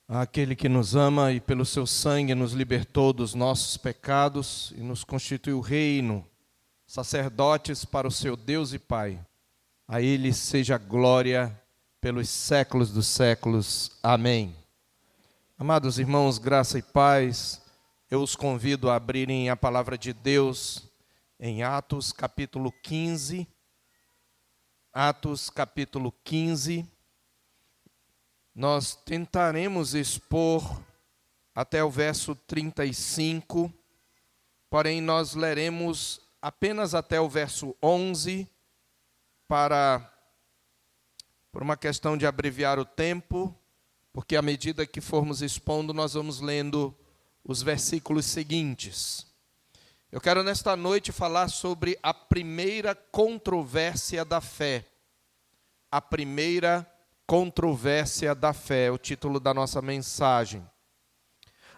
Àquele que nos ama e pelo seu sangue nos libertou dos nossos pecados e nos constituiu reino, sacerdotes para o seu Deus e Pai. A Ele seja glória pelos séculos dos séculos. Amém. Amados irmãos, graça e paz, eu os convido a abrirem a palavra de Deus em Atos capítulo 15. Atos capítulo 15. Nós tentaremos expor até o verso 35, porém nós leremos apenas até o verso 11, por uma questão de abreviar o tempo, porque à medida que formos expondo, nós vamos lendo os versículos seguintes. Eu quero nesta noite falar sobre a primeira controvérsia da fé. A primeira controvérsia da fé, o título da nossa mensagem.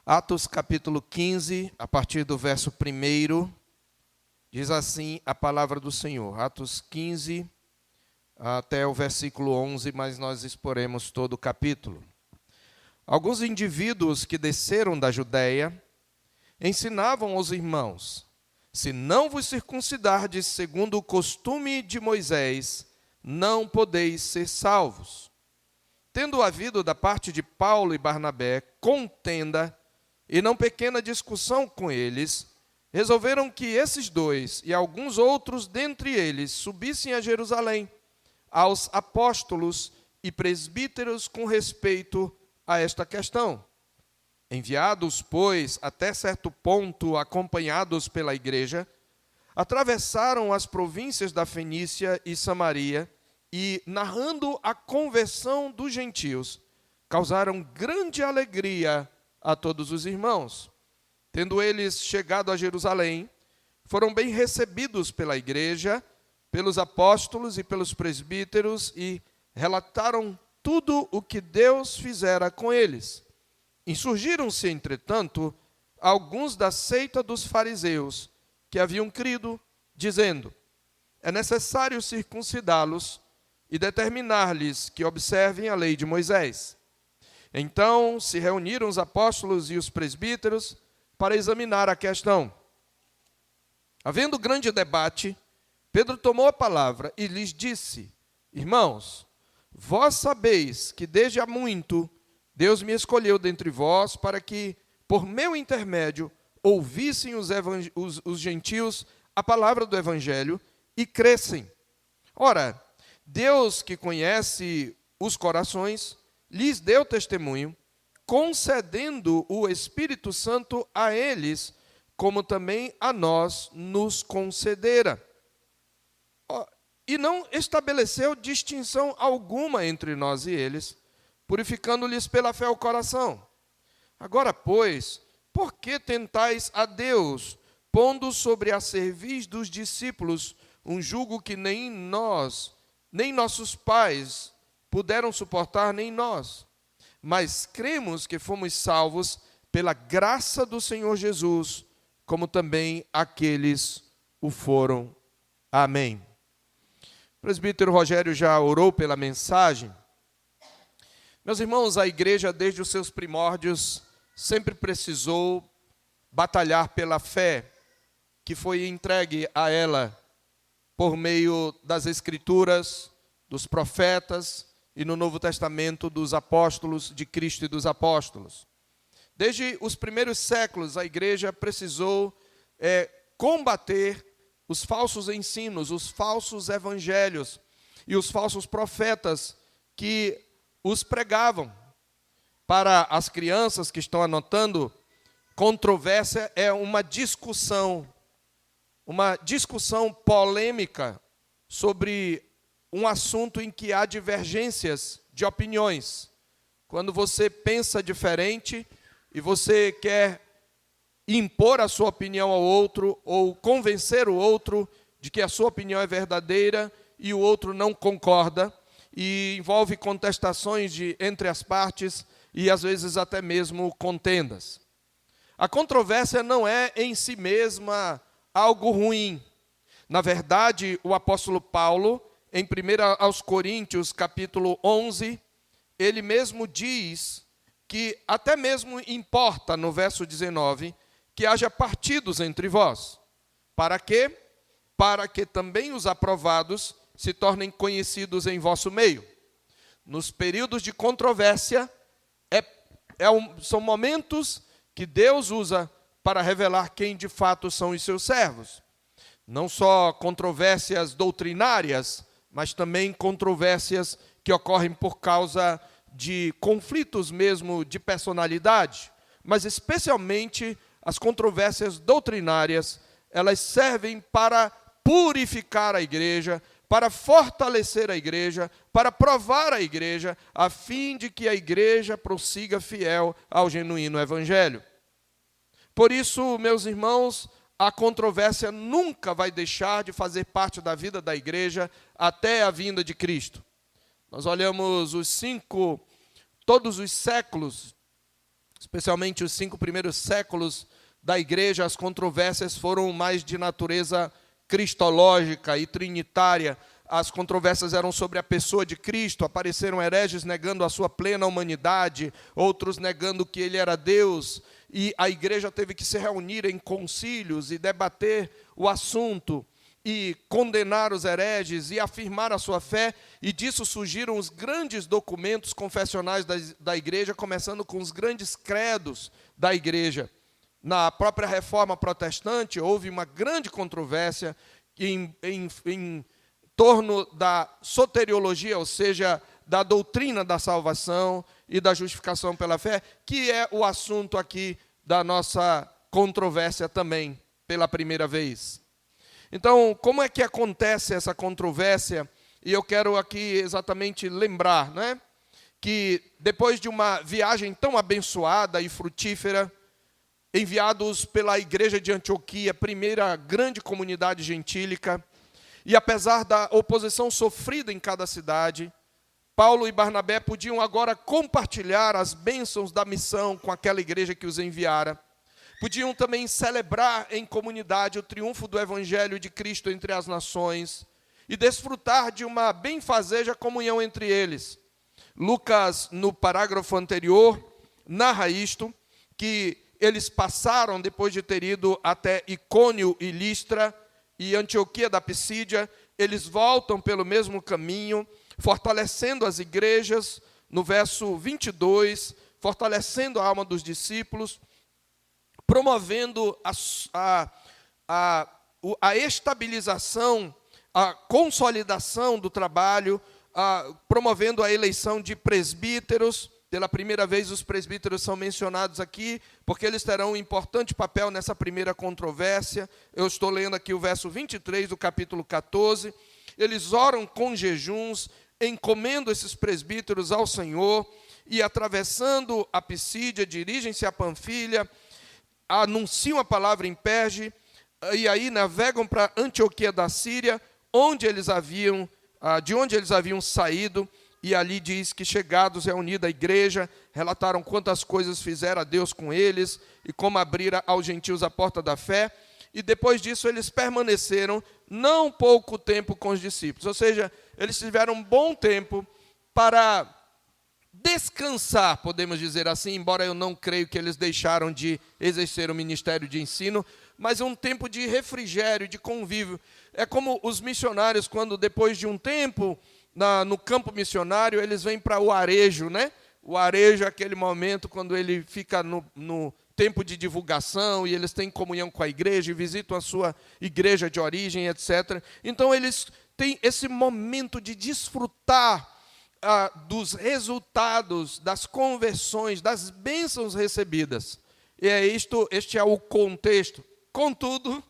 Atos capítulo 15, a partir do verso 1, diz assim a palavra do Senhor. Atos 15, até o versículo 11, mas nós exporemos todo o capítulo. Alguns indivíduos que desceram da Judéia ensinavam aos irmãos: se não vos circuncidardes segundo o costume de Moisés, não podeis ser salvos. Tendo havido da parte de Paulo e Barnabé contenda e não pequena discussão com eles, resolveram que esses dois e alguns outros dentre eles subissem a Jerusalém aos apóstolos e presbíteros com respeito a esta questão. Enviados, pois, até certo ponto, acompanhados pela igreja, atravessaram as províncias da Fenícia e Samaria e, narrando a conversão dos gentios, causaram grande alegria a todos os irmãos. Tendo eles chegado a Jerusalém, foram bem recebidos pela igreja, pelos apóstolos e pelos presbíteros e relataram tudo o que Deus fizera com eles. Insurgiram-se, entretanto, alguns da seita dos fariseus que haviam crido, dizendo: é necessário circuncidá-los e determinar-lhes que observem a lei de Moisés. Então se reuniram os apóstolos e os presbíteros para examinar a questão. Havendo grande debate, Pedro tomou a palavra e lhes disse: irmãos, vós sabeis que desde há muito Deus me escolheu dentre vós para que, por meu intermédio, ouvissem os gentios a palavra do evangelho e crescem. Ora, Deus, que conhece os corações, lhes deu testemunho, concedendo o Espírito Santo a eles, como também a nós nos concedera. E não estabeleceu distinção alguma entre nós e eles, purificando-lhes pela fé o coração. Agora, pois, por que tentais a Deus, pondo sobre a cerviz dos discípulos um jugo que nem nossos pais puderam suportar, nem nós? Mas cremos que fomos salvos pela graça do Senhor Jesus, como também aqueles o foram. Amém. O presbítero Rogério já orou pela mensagem. Meus irmãos, a igreja, desde os seus primórdios, sempre precisou batalhar pela fé que foi entregue a ela por meio das Escrituras, dos profetas e no Novo Testamento dos apóstolos de Cristo e dos apóstolos. Desde os primeiros séculos, a igreja precisou combater os falsos ensinos, os falsos evangelhos e os falsos profetas que os pregavam. Para as crianças que estão anotando, controvérsia é uma discussão polêmica sobre um assunto em que há divergências de opiniões. Quando você pensa diferente e você quer impor a sua opinião ao outro ou convencer o outro de que a sua opinião é verdadeira e o outro não concorda, e envolve contestações entre as partes e às vezes até mesmo contendas. A controvérsia não é em si mesma algo ruim. Na verdade, o apóstolo Paulo, em 1 aos Coríntios, capítulo 11, ele mesmo diz que até mesmo importa, no verso 19, que haja partidos entre vós. Para quê? Para que também os aprovados se tornem conhecidos em vosso meio. Nos períodos de controvérsia, são momentos que Deus usa para revelar quem de fato são os seus servos. Não só controvérsias doutrinárias, mas também controvérsias que ocorrem por causa de conflitos mesmo de personalidade. Mas especialmente as controvérsias doutrinárias, elas servem para purificar a igreja, para fortalecer a igreja, para provar a igreja, a fim de que a igreja prossiga fiel ao genuíno evangelho. Por isso, meus irmãos, a controvérsia nunca vai deixar de fazer parte da vida da igreja até a vinda de Cristo. Nós olhamos todos os séculos, especialmente os 5 primeiros séculos da igreja, as controvérsias foram mais de natureza cristológica e trinitária. As controvérsias eram sobre a pessoa de Cristo, apareceram hereges negando a sua plena humanidade, outros negando que ele era Deus, e a igreja teve que se reunir em concílios e debater o assunto, e condenar os hereges, e afirmar a sua fé, e disso surgiram os grandes documentos confessionais da igreja, começando com os grandes credos da igreja. Na própria reforma protestante, houve uma grande controvérsia em torno da soteriologia, ou seja, da doutrina da salvação e da justificação pela fé, que é o assunto aqui da nossa controvérsia também, pela primeira vez. Então, como é que acontece essa controvérsia? E eu quero aqui exatamente lembrar, né, que depois de uma viagem tão abençoada e frutífera, enviados pela igreja de Antioquia, primeira grande comunidade gentílica, e apesar da oposição sofrida em cada cidade, Paulo e Barnabé podiam agora compartilhar as bênçãos da missão com aquela igreja que os enviara. Podiam também celebrar em comunidade o triunfo do evangelho de Cristo entre as nações e desfrutar de uma benfazeja comunhão entre eles. Lucas, no parágrafo anterior, narra isto, que eles passaram, depois de ter ido até Icônio e Listra e Antioquia da Pisídia, eles voltam pelo mesmo caminho, fortalecendo as igrejas, no verso 22, fortalecendo a alma dos discípulos, promovendo a estabilização, a consolidação do trabalho, promovendo a eleição de presbíteros. Pela primeira vez, os presbíteros são mencionados aqui, porque eles terão um importante papel nessa primeira controvérsia. Eu estou lendo aqui o verso 23 do capítulo 14. Eles oram com jejuns, encomendam esses presbíteros ao Senhor, e atravessando a Pisídia, dirigem-se a Panfilha, anunciam a palavra em Perge, e aí navegam para Antioquia da Síria, de onde eles haviam saído. E ali diz que, chegados, reunida a igreja, relataram quantas coisas fizera Deus com eles e como abrira aos gentios a porta da fé. E depois disso eles permaneceram não pouco tempo com os discípulos. Ou seja, eles tiveram um bom tempo para descansar, podemos dizer assim, embora eu não creio que eles deixaram de exercer o ministério de ensino, mas um tempo de refrigério, de convívio. É como os missionários, quando depois de um tempo no campo missionário, eles vêm para o arejo, né? O arejo é aquele momento quando ele fica no tempo de divulgação e eles têm comunhão com a igreja e visitam a sua igreja de origem, etc. Então, eles têm esse momento de desfrutar dos resultados, das conversões, das bênçãos recebidas. E este é o contexto. Contudo,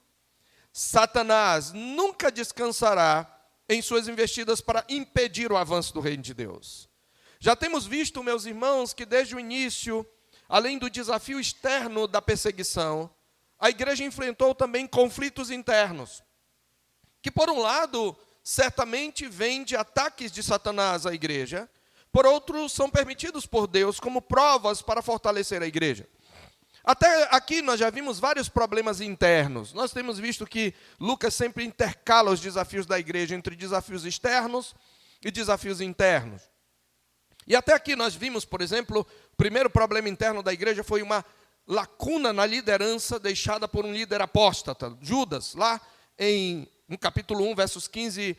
Satanás nunca descansará em suas investidas para impedir o avanço do reino de Deus. Já temos visto, meus irmãos, que desde o início, além do desafio externo da perseguição, a igreja enfrentou também conflitos internos, que por um lado, certamente vêm de ataques de Satanás à igreja, por outro, são permitidos por Deus como provas para fortalecer a igreja. Até aqui nós já vimos vários problemas internos. Nós temos visto que Lucas sempre intercala os desafios da igreja entre desafios externos e desafios internos. E até aqui nós vimos, por exemplo, o primeiro problema interno da igreja foi uma lacuna na liderança deixada por um líder apóstata, Judas, lá no capítulo 1, versos 15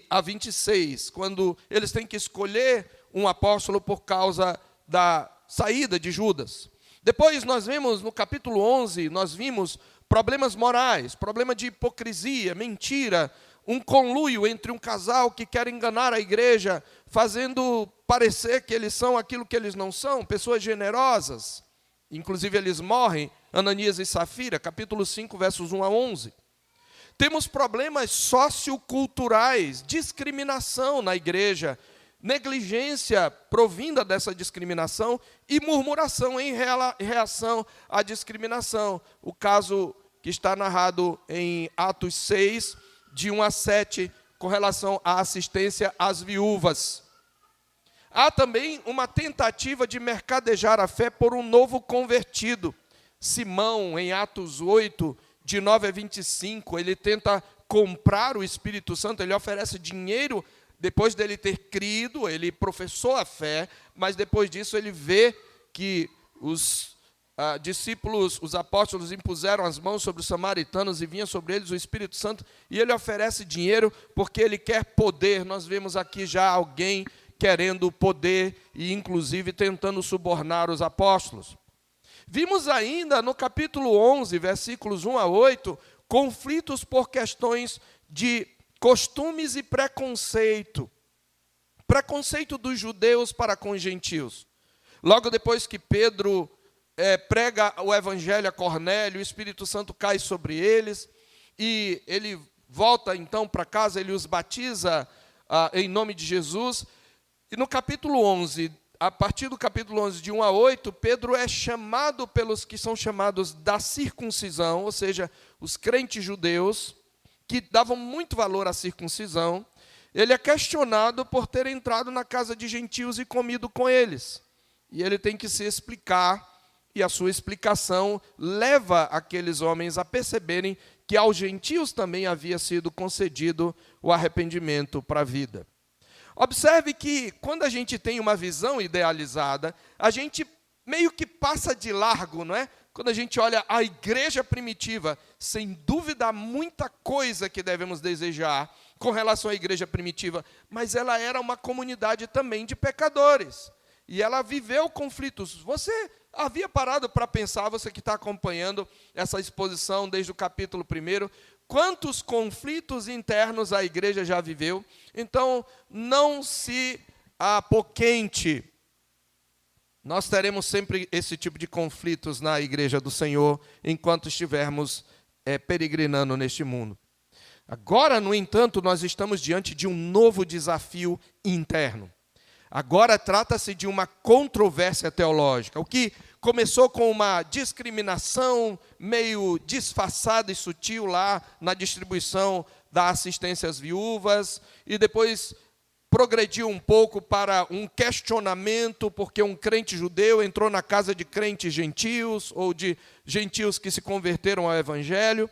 a 26, quando eles têm que escolher um apóstolo por causa da saída de Judas. Depois nós vimos, no capítulo 11, nós vimos problemas morais, problema de hipocrisia, mentira, um conluio entre um casal que quer enganar a igreja, fazendo parecer que eles são aquilo que eles não são, pessoas generosas. Inclusive eles morrem, Ananias e Safira, capítulo 5, versos 1 a 11. Temos problemas socioculturais, discriminação na igreja, negligência provinda dessa discriminação e murmuração em reação à discriminação. O caso que está narrado em Atos 6, de 1 a 7, com relação à assistência às viúvas. Há também uma tentativa de mercadejar a fé por um novo convertido. Simão, em Atos 8, de 9 a 25, ele tenta comprar o Espírito Santo, ele oferece dinheiro depois dele ter crido, ele professou a fé, mas depois disso ele vê que os discípulos, os apóstolos impuseram as mãos sobre os samaritanos e vinha sobre eles o Espírito Santo, e ele oferece dinheiro porque ele quer poder. Nós vemos aqui já alguém querendo poder e inclusive tentando subornar os apóstolos. Vimos ainda no capítulo 11, versículos 1 a 8, conflitos por questões de costumes e preconceito. Preconceito dos judeus para com os gentios. Logo depois que Pedro prega o evangelho a Cornélio, o Espírito Santo cai sobre eles, e ele volta então para casa, ele os batiza em nome de Jesus. E no capítulo 11, a partir do capítulo 11, de 1 a 8, Pedro é chamado pelos que são chamados da circuncisão, ou seja, os crentes judeus, que davam muito valor à circuncisão. Ele é questionado por ter entrado na casa de gentios e comido com eles. E ele tem que se explicar, e a sua explicação leva aqueles homens a perceberem que aos gentios também havia sido concedido o arrependimento para a vida. Observe que quando a gente tem uma visão idealizada, a gente meio que passa de largo, não é? Quando a gente olha a igreja primitiva, sem dúvida há muita coisa que devemos desejar com relação à igreja primitiva, mas ela era uma comunidade também de pecadores. E ela viveu conflitos. Você havia parado para pensar, você que está acompanhando essa exposição desde o capítulo 1, quantos conflitos internos a igreja já viveu? Então, não se apoquente. Nós teremos sempre esse tipo de conflitos na igreja do Senhor, enquanto estivermos peregrinando neste mundo. Agora, no entanto, nós estamos diante de um novo desafio interno. Agora trata-se de uma controvérsia teológica. O que começou com uma discriminação meio disfarçada e sutil lá na distribuição da assistência às viúvas, e depois progrediu um pouco para um questionamento, porque um crente judeu entrou na casa de crentes gentios, ou de gentios que se converteram ao evangelho.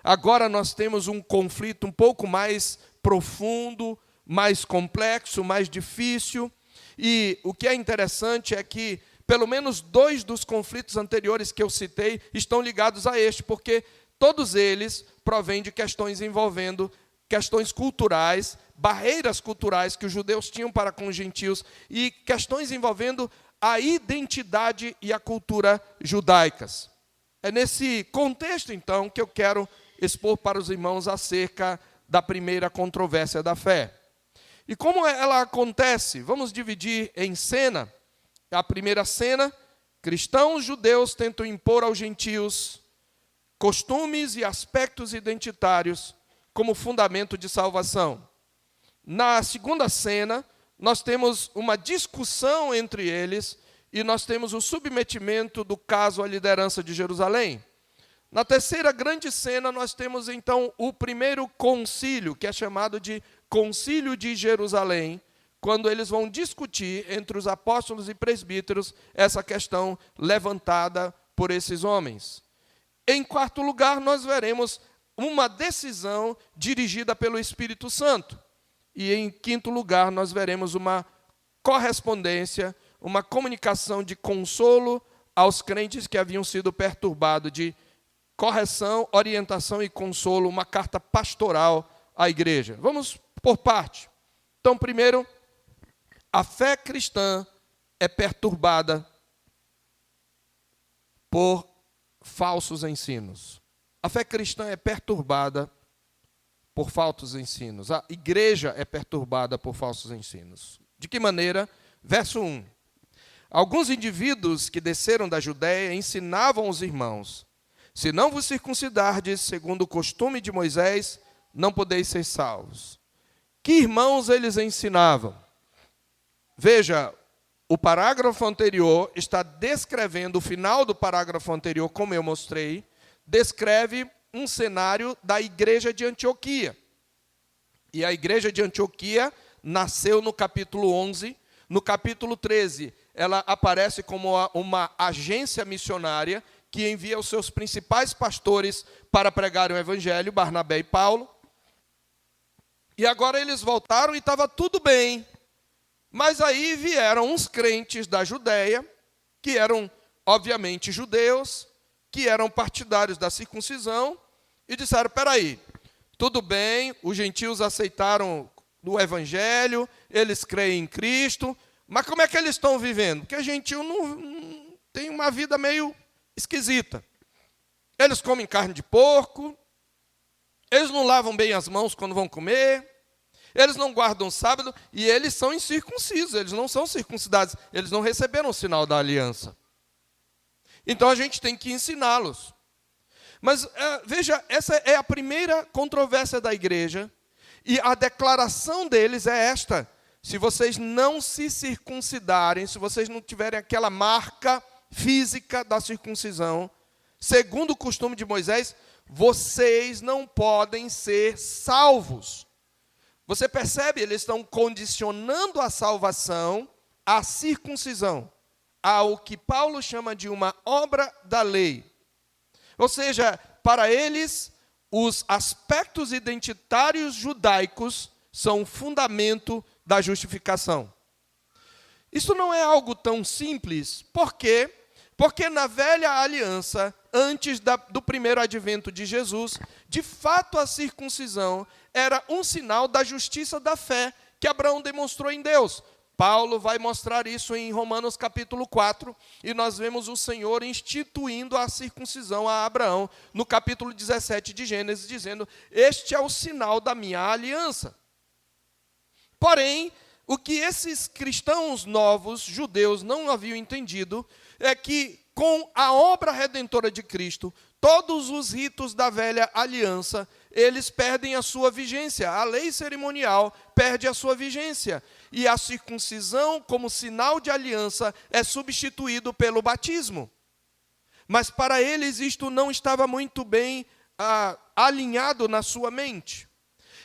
Agora nós temos um conflito um pouco mais profundo, mais complexo, mais difícil. E o que é interessante é que pelo menos 2 dos conflitos anteriores que eu citei estão ligados a este, porque todos eles provêm de questões envolvendo questões culturais, barreiras culturais que os judeus tinham para com os gentios e questões envolvendo a identidade e a cultura judaicas. É nesse contexto, então, que eu quero expor para os irmãos acerca da primeira controvérsia da fé. E como ela acontece? Vamos dividir em cena. A primeira cena, cristãos judeus tentam impor aos gentios costumes e aspectos identitários como fundamento de salvação. Na segunda cena, nós temos uma discussão entre eles e nós temos o submetimento do caso à liderança de Jerusalém. Na terceira grande cena, nós temos então o primeiro concílio, que é chamado de Concílio de Jerusalém, quando eles vão discutir entre os apóstolos e presbíteros essa questão levantada por esses homens. Em quarto lugar, nós veremos uma decisão dirigida pelo Espírito Santo. E em quinto lugar, nós veremos uma correspondência, uma comunicação de consolo aos crentes que haviam sido perturbados, de correção, orientação e consolo, uma carta pastoral à igreja. Vamos por parte. Então, primeiro, a fé cristã é perturbada por falsos ensinos. A fé cristã é perturbada por falsos ensinos. A igreja é perturbada por falsos ensinos. De que maneira? Verso 1. Alguns indivíduos que desceram da Judéia ensinavam os irmãos: se não vos circuncidardes segundo o costume de Moisés, não podeis ser salvos. Que irmãos eles ensinavam? Veja, o parágrafo anterior está descrevendo, o final do parágrafo anterior, como eu mostrei, descreve um cenário da igreja de Antioquia. E a igreja de Antioquia nasceu no capítulo 11. No capítulo 13, ela aparece como uma agência missionária que envia os seus principais pastores para pregar o evangelho, Barnabé e Paulo. E agora eles voltaram e estava tudo bem. Mas aí vieram uns crentes da Judéia, que eram, obviamente, judeus, que eram partidários da circuncisão, e disseram: espera aí, tudo bem, os gentios aceitaram o evangelho, eles creem em Cristo, mas como é que eles estão vivendo? Porque gentio não tem uma vida meio esquisita. Eles comem carne de porco, eles não lavam bem as mãos quando vão comer, eles não guardam sábado, e eles são incircuncisos, eles não são circuncidados, eles não receberam o sinal da aliança. Então a gente tem que ensiná-los. Mas veja, essa é a primeira controvérsia da igreja, e a declaração deles é esta: se vocês não se circuncidarem, se vocês não tiverem aquela marca física da circuncisão, segundo o costume de Moisés, vocês não podem ser salvos. Você percebe? Eles estão condicionando a salvação à circuncisão, ao que Paulo chama de uma obra da lei. Ou seja, para eles, os aspectos identitários judaicos são o fundamento da justificação. Isso não é algo tão simples. Por quê? Porque na velha aliança, antes do primeiro advento de Jesus, de fato a circuncisão era um sinal da justiça da fé que Abraão demonstrou em Deus. Paulo vai mostrar isso em Romanos capítulo 4, e nós vemos o Senhor instituindo a circuncisão a Abraão, no capítulo 17 de Gênesis, dizendo: este é o sinal da minha aliança. Porém, o que esses cristãos novos, judeus, não haviam entendido, é que com a obra redentora de Cristo, todos os ritos da velha aliança, eles perdem a sua vigência. A lei cerimonial perde a sua vigência. E a circuncisão, como sinal de aliança, é substituído pelo batismo. Mas para eles isto não estava muito bem alinhado na sua mente.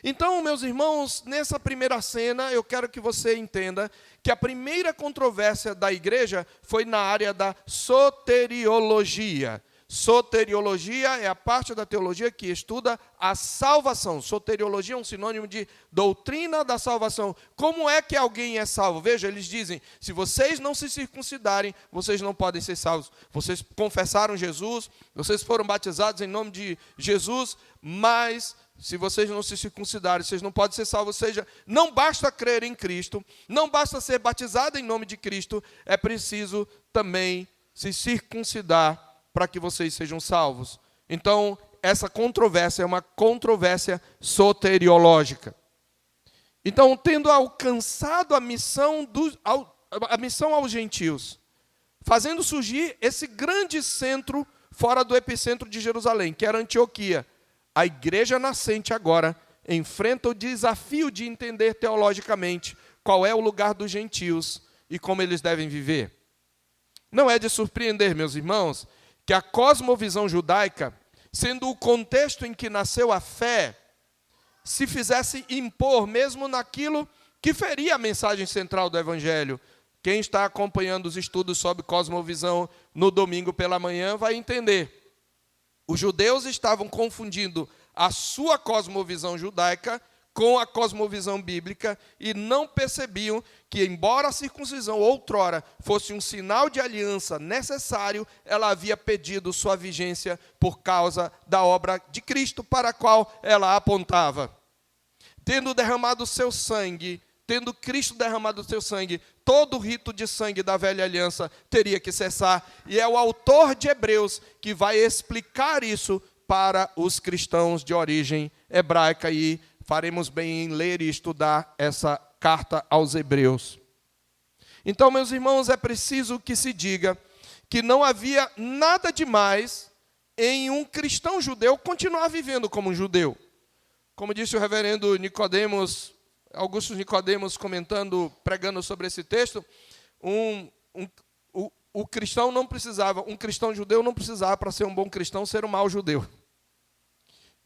Então, meus irmãos, nessa primeira cena, eu quero que você entenda que a primeira controvérsia da igreja foi na área da soteriologia. Soteriologia é a parte da teologia que estuda a salvação. Soteriologia é um sinônimo de doutrina da salvação. Como é que alguém é salvo? Veja, eles dizem: se vocês não se circuncidarem, vocês não podem ser salvos. Vocês confessaram Jesus, vocês foram batizados em nome de Jesus, mas se vocês não se circuncidarem, vocês não podem ser salvos. Ou seja, não basta crer em Cristo, não basta ser batizado em nome de Cristo, é preciso também se circuncidar para que vocês sejam salvos. Então, essa controvérsia é uma controvérsia soteriológica. Então, tendo alcançado a missão aos gentios, fazendo surgir esse grande centro fora do epicentro de Jerusalém, que era Antioquia, a igreja nascente agora enfrenta o desafio de entender teologicamente qual é o lugar dos gentios e como eles devem viver. Não é de surpreender, meus irmãos, que a cosmovisão judaica, sendo o contexto em que nasceu a fé, se fizesse impor mesmo naquilo que feria a mensagem central do Evangelho. Quem está acompanhando os estudos sobre cosmovisão no domingo pela manhã vai entender. Os judeus estavam confundindo a sua cosmovisão judaica com a cosmovisão bíblica e não percebiam que, embora a circuncisão outrora fosse um sinal de aliança necessário, ela havia perdido sua vigência por causa da obra de Cristo para a qual ela apontava. Tendo derramado o seu sangue, tendo Cristo derramado o seu sangue, todo o rito de sangue da velha aliança teria que cessar. E é o autor de Hebreus que vai explicar isso para os cristãos de origem hebraica, e faremos bem em ler e estudar essa carta aos Hebreus. Então, meus irmãos, é preciso que se diga que não havia nada demais em um cristão judeu continuar vivendo como um judeu. Como disse o reverendo Nicodemos, Augusto Nicodemos, pregando sobre esse texto, o cristão não precisava, um cristão judeu não precisava, para ser um bom cristão, ser um mau judeu.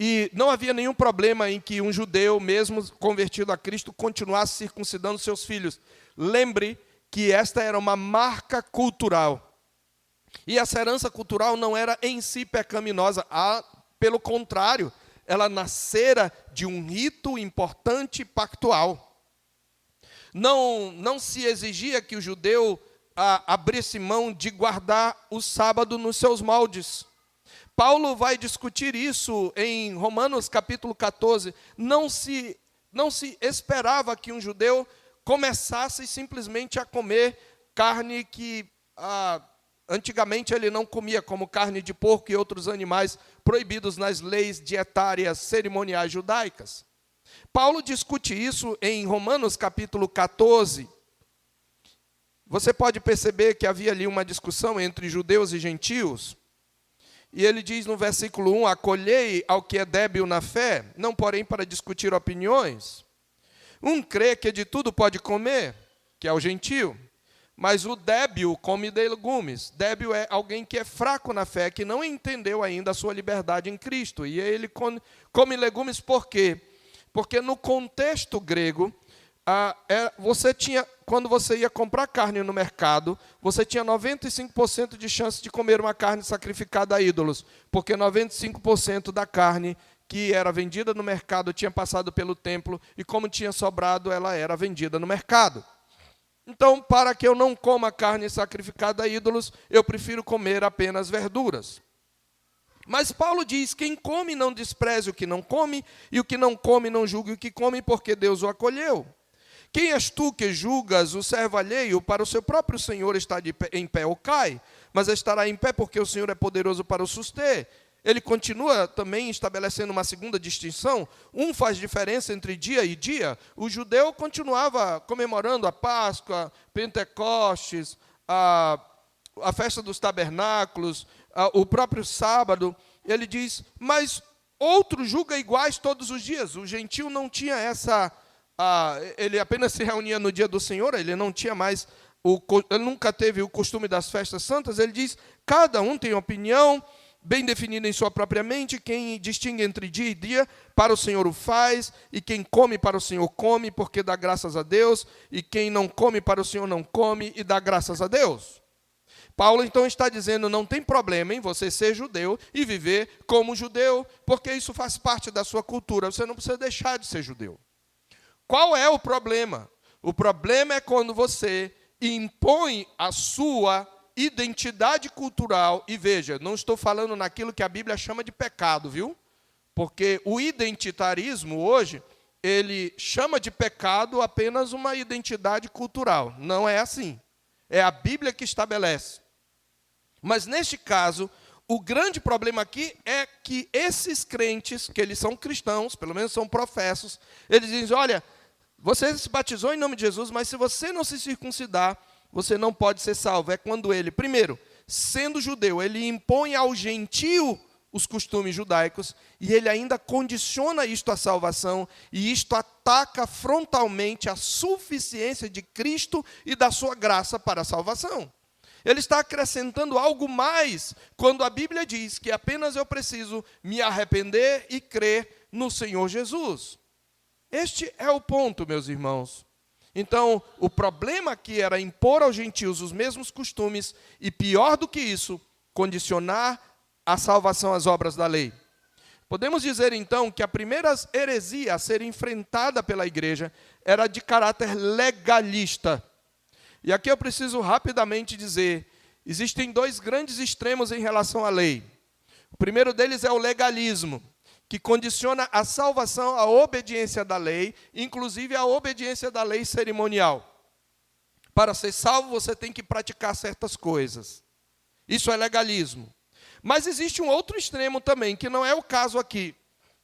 E não havia nenhum problema em que um judeu, mesmo convertido a Cristo, continuasse circuncidando seus filhos. Lembre que esta era uma marca cultural. E essa herança cultural não era em si pecaminosa. Pelo contrário, ela nascera de um rito importante pactual. Não se exigia que o judeu abrisse mão de guardar o sábado nos seus moldes. Paulo vai discutir isso em Romanos capítulo 14. Não se esperava que um judeu começasse simplesmente a comer carne que antigamente ele não comia, como carne de porco e outros animais proibidos nas leis dietárias cerimoniais judaicas. Paulo discute isso em Romanos capítulo 14. Você pode perceber que havia ali uma discussão entre judeus e gentios. E ele diz no versículo 1, acolhei ao que é débil na fé, não porém para discutir opiniões. Um crê que de tudo pode comer, que é o gentio, mas o débil come de legumes. Débil é alguém que é fraco na fé, que não entendeu ainda a sua liberdade em Cristo. E ele come legumes por quê? Porque no contexto grego, quando você ia comprar carne no mercado, você tinha 95% de chance de comer uma carne sacrificada a ídolos, porque 95% da carne que era vendida no mercado tinha passado pelo templo, e como tinha sobrado, ela era vendida no mercado. Então, para que eu não coma carne sacrificada a ídolos, eu prefiro comer apenas verduras. Mas Paulo diz, quem come não despreze o que não come, e o que não come não julgue o que come, porque Deus o acolheu. Quem és tu que julgas o servo alheio? Para o seu próprio Senhor está em pé ou cai, mas estará em pé porque o Senhor é poderoso para o suster. Ele continua também estabelecendo uma segunda distinção. Um faz diferença entre dia e dia. O judeu continuava comemorando a Páscoa, Pentecostes, a festa dos tabernáculos, o próprio sábado. Ele diz, mas outro julga iguais todos os dias. O gentio não tinha essa... ele apenas se reunia no dia do Senhor, ele não tinha mais, ele nunca teve o costume das festas santas. Ele diz, cada um tem opinião bem definida em sua própria mente, quem distingue entre dia e dia, para o Senhor o faz, e quem come para o Senhor come, porque dá graças a Deus, e quem não come para o Senhor não come, e dá graças a Deus. Paulo então está dizendo, não tem problema em você ser judeu e viver como judeu, porque isso faz parte da sua cultura, você não precisa deixar de ser judeu. Qual é o problema? O problema é quando você impõe a sua identidade cultural. E veja, não estou falando naquilo que a Bíblia chama de pecado, viu? Porque o identitarismo hoje, ele chama de pecado apenas uma identidade cultural. Não é assim. É a Bíblia que estabelece. Mas neste caso, o grande problema aqui é que esses crentes, que eles são cristãos, pelo menos são professos, eles dizem, olha, você se batizou em nome de Jesus, mas se você não se circuncidar, você não pode ser salvo. É quando ele, primeiro, sendo judeu, ele impõe ao gentio os costumes judaicos, e ele ainda condiciona isto à salvação, e isto ataca frontalmente a suficiência de Cristo e da sua graça para a salvação. Ele está acrescentando algo mais, quando a Bíblia diz que apenas eu preciso me arrepender e crer no Senhor Jesus. Este é o ponto, meus irmãos. Então, o problema aqui era impor aos gentios os mesmos costumes, e pior do que isso, condicionar a salvação às obras da lei. Podemos dizer, então, que a primeira heresia a ser enfrentada pela igreja era de caráter legalista. E aqui eu preciso rapidamente dizer, existem dois grandes extremos em relação à lei. O primeiro deles é o legalismo, que condiciona a salvação à obediência da lei, inclusive a obediência da lei cerimonial. Para ser salvo, você tem que praticar certas coisas. Isso é legalismo. Mas existe um outro extremo também, que não é o caso aqui,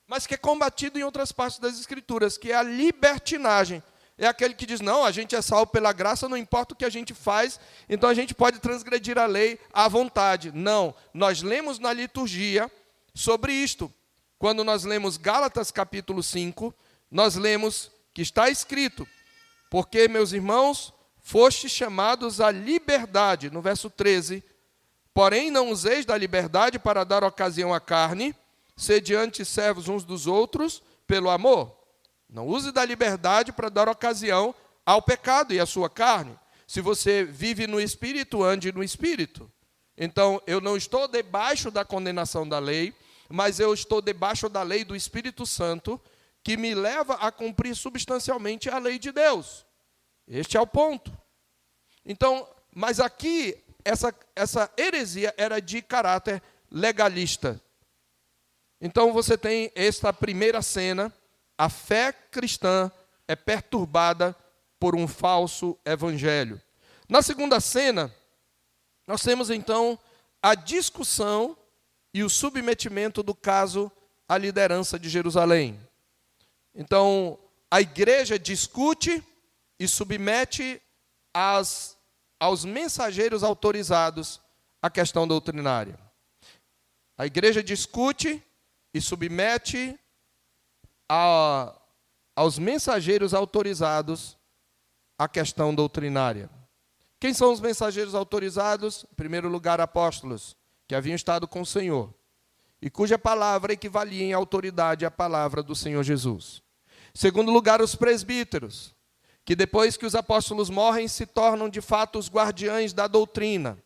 mas que é combatido em outras partes das Escrituras, que é a libertinagem. É aquele que diz, não, a gente é salvo pela graça, não importa o que a gente faz, então a gente pode transgredir a lei à vontade. Não, nós lemos na liturgia sobre isto. Quando nós lemos Gálatas capítulo 5, nós lemos que está escrito, porque, meus irmãos, fostes chamados à liberdade, no verso 13, porém não useis da liberdade para dar ocasião à carne, sediante servos uns dos outros pelo amor. Não use da liberdade para dar ocasião ao pecado e à sua carne. Se você vive no Espírito, ande no Espírito. Então, eu não estou debaixo da condenação da lei, mas eu estou debaixo da lei do Espírito Santo, que me leva a cumprir substancialmente a lei de Deus. Este é o ponto. Então, mas aqui, essa heresia era de caráter legalista. Então, você tem esta primeira cena. A fé cristã é perturbada por um falso evangelho. Na segunda cena, nós temos então a discussão e o submetimento do caso à liderança de Jerusalém. Então, a igreja discute e submete aos mensageiros autorizados a questão doutrinária. A igreja discute e submete aos mensageiros autorizados a questão doutrinária. Quem são os mensageiros autorizados? Em primeiro lugar, apóstolos, que haviam estado com o Senhor, e cuja palavra equivalia em autoridade à palavra do Senhor Jesus. Em segundo lugar, os presbíteros, que depois que os apóstolos morrem, se tornam de fato os guardiães da doutrina.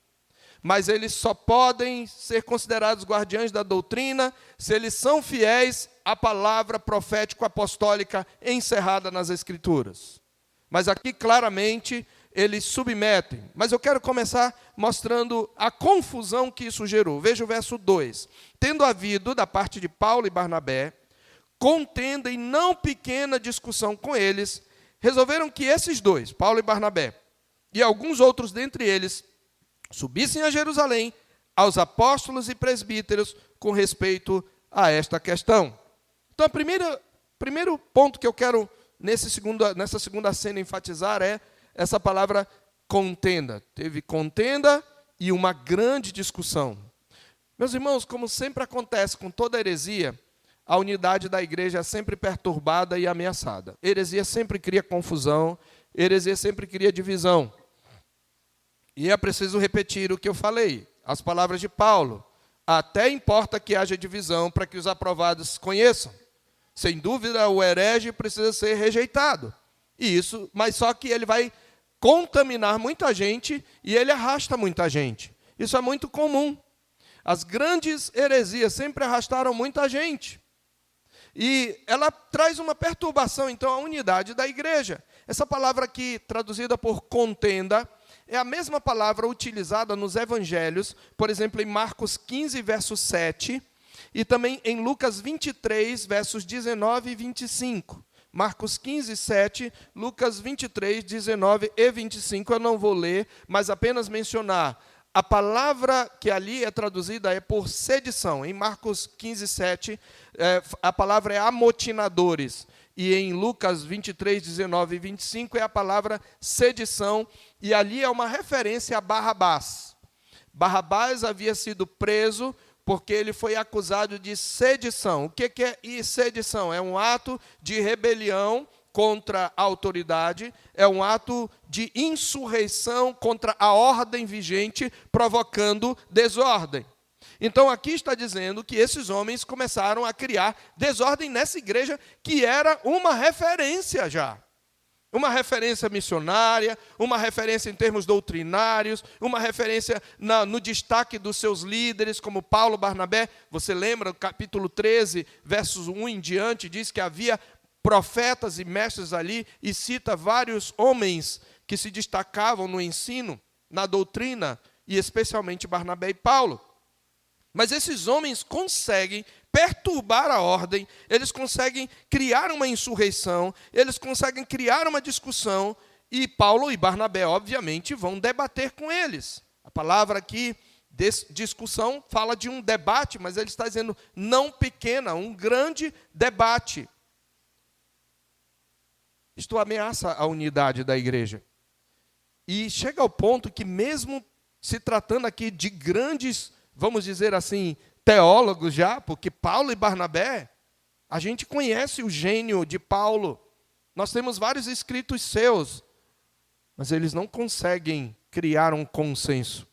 Mas eles só podem ser considerados guardiães da doutrina se eles são fiéis à palavra profético-apostólica encerrada nas Escrituras. Mas aqui, claramente, eles submetem. Mas eu quero começar mostrando a confusão que isso gerou. Veja o verso 2. Tendo havido, da parte de Paulo e Barnabé, contenda e não pequena discussão com eles, resolveram que esses dois, Paulo e Barnabé, e alguns outros dentre eles, subissem a Jerusalém aos apóstolos e presbíteros com respeito a esta questão. Então, o primeiro ponto que eu quero nessa segunda cena enfatizar é essa palavra contenda. Teve contenda e uma grande discussão. Meus irmãos, como sempre acontece com toda heresia, a unidade da igreja é sempre perturbada e ameaçada. Heresia sempre cria confusão, heresia sempre cria divisão. E é preciso repetir o que eu falei, as palavras de Paulo. Até importa que haja divisão para que os aprovados conheçam. Sem dúvida, o herege precisa ser rejeitado. Mas só que ele vai contaminar muita gente e ele arrasta muita gente. Isso é muito comum. As grandes heresias sempre arrastaram muita gente. E ela traz uma perturbação, então, à unidade da igreja. Essa palavra aqui, traduzida por contenda, é a mesma palavra utilizada nos evangelhos, por exemplo, em Marcos 15, verso 7, e também em Lucas 23, versos 19 e 25. Marcos 15, 7, Lucas 23, 19 e 25, eu não vou ler, mas apenas mencionar. A palavra que ali é traduzida é por sedição. Em Marcos 15, 7, a palavra é amotinadores. E em Lucas 23, 19 e 25 é a palavra sedição. E ali é uma referência a Barrabás. Barrabás havia sido preso porque ele foi acusado de sedição. O que é sedição? É um ato de rebelião contra a autoridade, é um ato de insurreição contra a ordem vigente, provocando desordem. Então, aqui está dizendo que esses homens começaram a criar desordem nessa igreja, que era uma referência já. uma referência missionária, uma referência em termos doutrinários, uma referência no destaque dos seus líderes, como Paulo, Barnabé. Você lembra, no capítulo 13, versos 1 em diante, diz que havia profetas e mestres ali, e cita vários homens que se destacavam no ensino, na doutrina, e especialmente Barnabé e Paulo. Mas esses homens conseguem perturbar a ordem, eles conseguem criar uma insurreição, eles conseguem criar uma discussão, e Paulo e Barnabé, obviamente, vão debater com eles. A palavra aqui, discussão, fala de um debate, mas ele está dizendo não pequena, um grande debate. Isto ameaça a unidade da igreja. E chega ao ponto que, mesmo se tratando aqui de grandes, vamos dizer assim, teólogos já, porque Paulo e Barnabé, a gente conhece o gênio de Paulo. Nós temos vários escritos seus, mas eles não conseguem criar um consenso.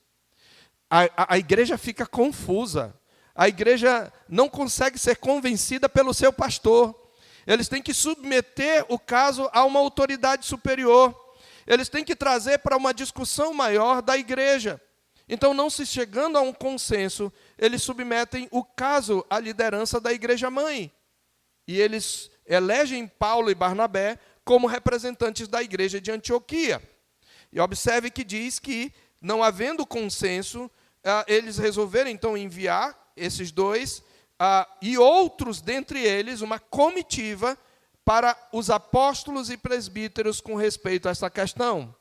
A igreja fica confusa. A igreja não consegue ser convencida pelo seu pastor. Eles têm que submeter o caso a uma autoridade superior. Eles têm que trazer para uma discussão maior da igreja. Então, não se chegando a um consenso, eles submetem o caso à liderança da igreja-mãe. E eles elegem Paulo e Barnabé como representantes da igreja de Antioquia. E observe que diz que, não havendo consenso, eles resolveram, então, enviar esses dois e outros dentre eles, uma comitiva para os apóstolos e presbíteros com respeito a essa questão.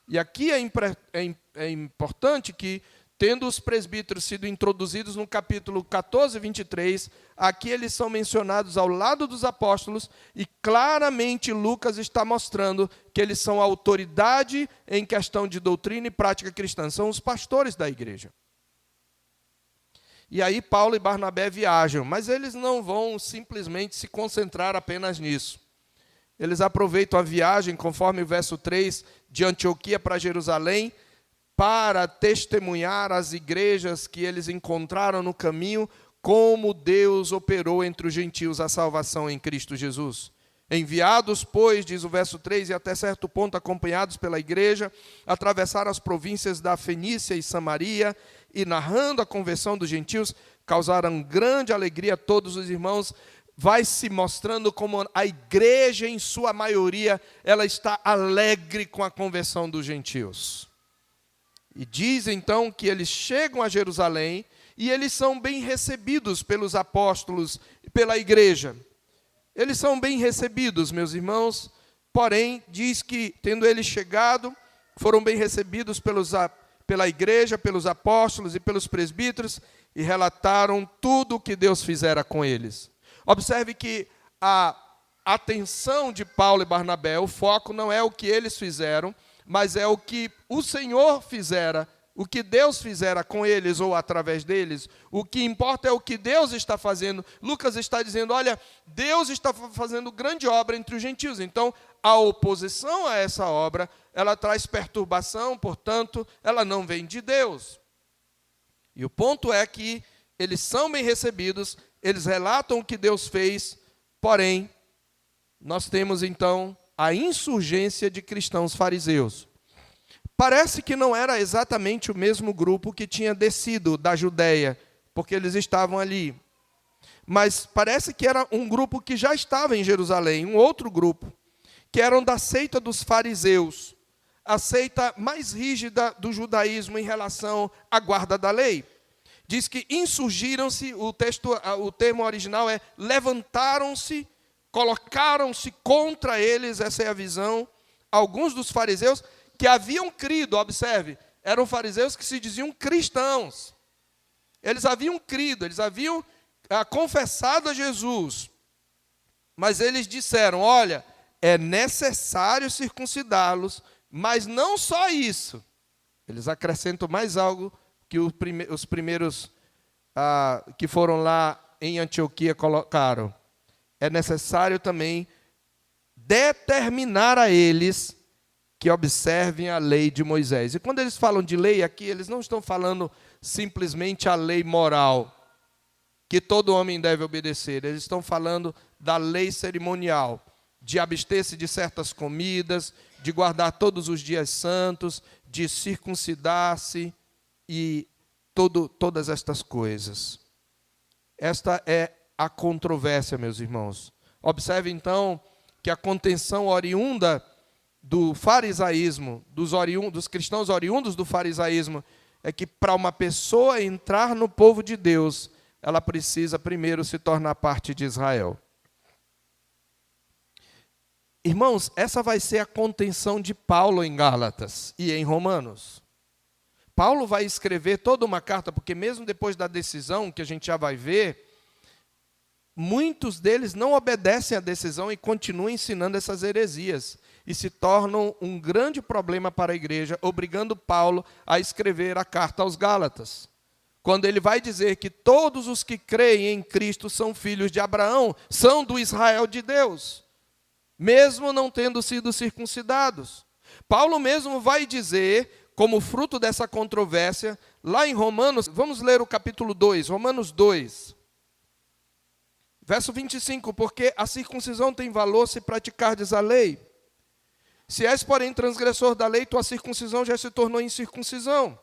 E aqui é importante que, tendo os presbíteros sido introduzidos no capítulo 14, 23, aqui eles são mencionados ao lado dos apóstolos, e claramente Lucas está mostrando que eles são a autoridade em questão de doutrina e prática cristã, são os pastores da igreja. E aí Paulo e Barnabé viajam, mas eles não vão simplesmente se concentrar apenas nisso. Eles aproveitam a viagem, conforme o verso 3, de Antioquia para Jerusalém, para testemunhar às igrejas que eles encontraram no caminho, como Deus operou entre os gentios a salvação em Cristo Jesus. Enviados, pois, diz o verso 3, e até certo ponto acompanhados pela igreja, atravessaram as províncias da Fenícia e Samaria, e narrando a conversão dos gentios, causaram grande alegria a todos os irmãos. Vai se mostrando como a igreja, em sua maioria, ela está alegre com a conversão dos gentios. E diz então que eles chegam a Jerusalém e eles são bem recebidos pelos apóstolos e pela igreja. Eles são bem recebidos, meus irmãos, porém, diz que, tendo eles chegado, foram bem recebidos pela igreja, pelos apóstolos e pelos presbíteros, e relataram tudo o que Deus fizera com eles. Observe que a atenção de Paulo e Barnabé, o foco não é o que eles fizeram, mas é o que o Senhor fizera, o que Deus fizera com eles ou através deles. O que importa é o que Deus está fazendo. Lucas está dizendo, olha, Deus está fazendo grande obra entre os gentios. Então, a oposição a essa obra, ela traz perturbação, portanto, ela não vem de Deus. E o ponto é que eles são bem recebidos, eles relatam o que Deus fez, porém, nós temos então a insurgência de cristãos fariseus. Parece que não era exatamente o mesmo grupo que tinha descido da Judéia, porque eles estavam ali. Mas parece que era um grupo que já estava em Jerusalém, um outro grupo, que eram da seita dos fariseus, a seita mais rígida do judaísmo em relação à guarda da lei. Diz que insurgiram-se, o termo original é levantaram-se, colocaram-se contra eles, essa é a visão, alguns dos fariseus que haviam crido, observe, eram fariseus que se diziam cristãos. Eles haviam crido, eles haviam confessado a Jesus, mas eles disseram, olha, é necessário circuncidá-los, mas não só isso. Eles acrescentam mais algo que os primeiros que foram lá em Antioquia colocaram. É necessário também determinar a eles que observem a lei de Moisés. E quando eles falam de lei aqui, eles não estão falando simplesmente a lei moral, que todo homem deve obedecer. Eles estão falando da lei cerimonial, de abster-se de certas comidas, de guardar todos os dias santos, de circuncidar-se e todas estas coisas. Esta é a controvérsia, meus irmãos. Observe, então, que a contenção oriunda do farisaísmo, dos cristãos oriundos do farisaísmo, é que para uma pessoa entrar no povo de Deus, ela precisa primeiro se tornar parte de Israel. Irmãos, essa vai ser a contenção de Paulo em Gálatas e em Romanos. Paulo vai escrever toda uma carta, porque mesmo depois da decisão, que a gente já vai ver, muitos deles não obedecem à decisão e continuam ensinando essas heresias. E se tornam um grande problema para a igreja, obrigando Paulo a escrever a carta aos Gálatas. Quando ele vai dizer que todos os que creem em Cristo são filhos de Abraão, são do Israel de Deus, mesmo não tendo sido circuncidados. Paulo mesmo vai dizer, como fruto dessa controvérsia, lá em Romanos, vamos ler o capítulo 2, Romanos 2. Verso 25, porque a circuncisão tem valor se praticardes a lei. Se és, porém, transgressor da lei, tua circuncisão já se tornou incircuncisão.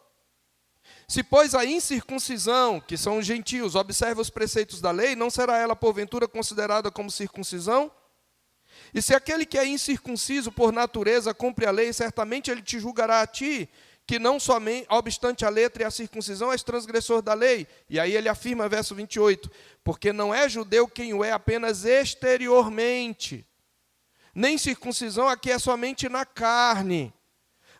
Se, pois, a incircuncisão, que são os gentios, observa os preceitos da lei, não será ela, porventura, considerada como circuncisão? E se aquele que é incircunciso por natureza cumpre a lei, certamente ele te julgará a ti, que não somente, obstante a letra e a circuncisão, és transgressor da lei. E aí ele afirma, verso 28, porque não é judeu quem o é apenas exteriormente, nem circuncisão aqui é somente na carne,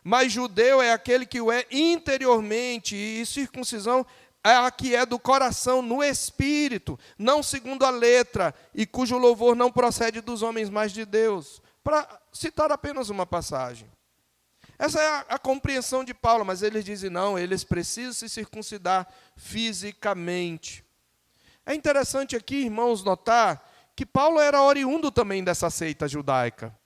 mas judeu é aquele que o é interiormente, e circuncisão é a que é do coração, no espírito, não segundo a letra, e cujo louvor não procede dos homens, mas de Deus. Para citar apenas uma passagem. Essa é a compreensão de Paulo, mas eles dizem não, eles precisam se circuncidar fisicamente. É interessante aqui, irmãos, notar que Paulo era oriundo também dessa seita judaica.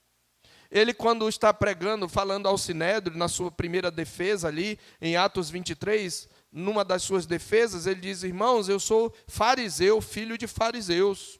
Ele, quando está pregando, falando ao Sinédrio, na sua primeira defesa ali, em Atos 23, numa das suas defesas, ele diz, irmãos, eu sou fariseu, filho de fariseus.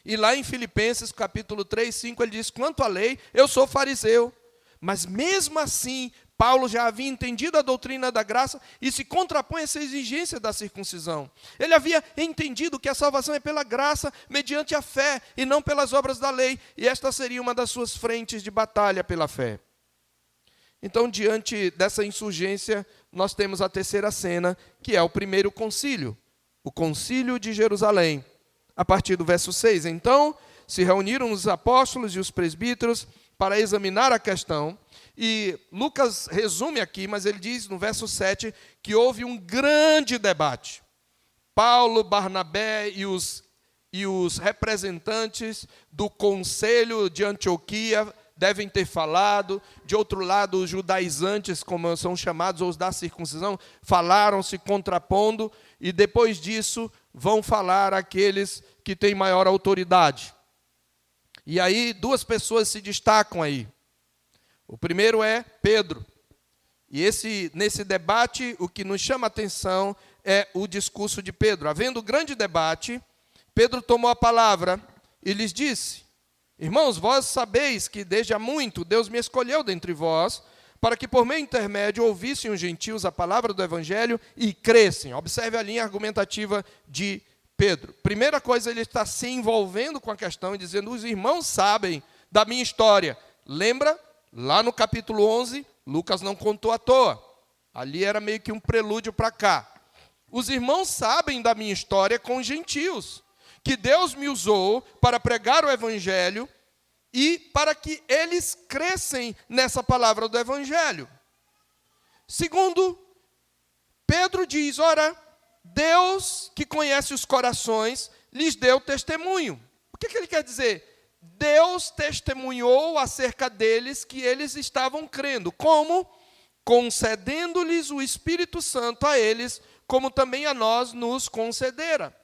E lá em Filipenses, capítulo 3, 5, ele diz, quanto à lei, eu sou fariseu. Mas mesmo assim, Paulo já havia entendido a doutrina da graça e se contrapõe a essa exigência da circuncisão. Ele havia entendido que a salvação é pela graça, mediante a fé, e não pelas obras da lei. E esta seria uma das suas frentes de batalha pela fé. Então, diante dessa insurgência, nós temos a terceira cena, que é o primeiro concílio, o concílio de Jerusalém. A partir do verso 6, então, se reuniram os apóstolos e os presbíteros para examinar a questão, e Lucas resume aqui, mas ele diz no verso 7 que houve um grande debate. Paulo, Barnabé e os representantes do conselho de Antioquia devem ter falado. De outro lado, os judaizantes, como são chamados, ou os da circuncisão, falaram se contrapondo, e depois disso vão falar aqueles que têm maior autoridade. E aí, duas pessoas se destacam aí. O primeiro é Pedro. E nesse debate, o que nos chama a atenção é o discurso de Pedro. Havendo grande debate, Pedro tomou a palavra e lhes disse, irmãos, vós sabeis que desde há muito Deus me escolheu dentre vós, para que por meio intermédio ouvissem os gentios a palavra do evangelho e crescem. Observe a linha argumentativa de Pedro. Primeira coisa, ele está se envolvendo com a questão e dizendo, os irmãos sabem da minha história. Lembra, lá no capítulo 11, Lucas não contou à toa. Ali era meio que um prelúdio para cá. Os irmãos sabem da minha história com os gentios, que Deus me usou para pregar o evangelho e para que eles crescem nessa palavra do evangelho. Segundo, Pedro diz, ora, Deus, que conhece os corações, lhes deu testemunho. O que ele quer dizer? Deus testemunhou acerca deles que eles estavam crendo. Como? Concedendo-lhes o Espírito Santo a eles, como também a nós nos concedera.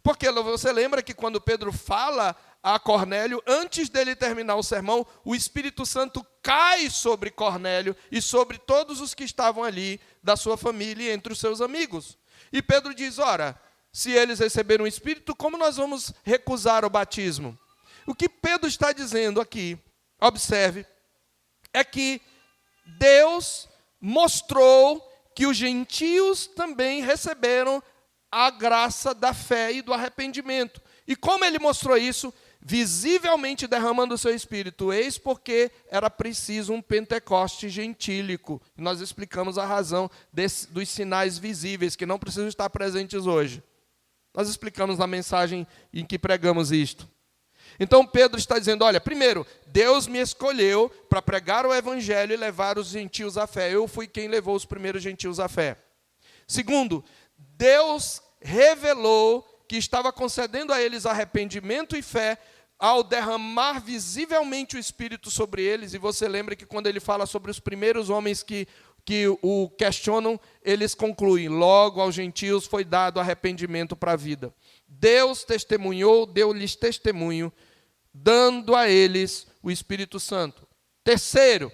Porque você lembra que quando Pedro fala a Cornélio, antes dele terminar o sermão, o Espírito Santo cai sobre Cornélio e sobre todos os que estavam ali, da sua família e entre os seus amigos. E Pedro diz, ora, se eles receberam o Espírito, como nós vamos recusar o batismo? O que Pedro está dizendo aqui, observe, é que Deus mostrou que os gentios também receberam a graça da fé e do arrependimento. E como ele mostrou isso? Visivelmente derramando o seu Espírito. Eis porque era preciso um Pentecoste gentílico. Nós explicamos a razão dos sinais visíveis, que não precisam estar presentes hoje. Nós explicamos na mensagem em que pregamos isto. Então Pedro está dizendo, olha, primeiro, Deus me escolheu para pregar o evangelho e levar os gentios à fé. Eu fui quem levou os primeiros gentios à fé. Segundo, Deus revelou que estava concedendo a eles arrependimento e fé ao derramar visivelmente o Espírito sobre eles. E você lembra que quando ele fala sobre os primeiros homens que o questionam, eles concluem, logo aos gentios foi dado arrependimento para a vida. Deus testemunhou, deu-lhes testemunho, dando a eles o Espírito Santo. Terceiro,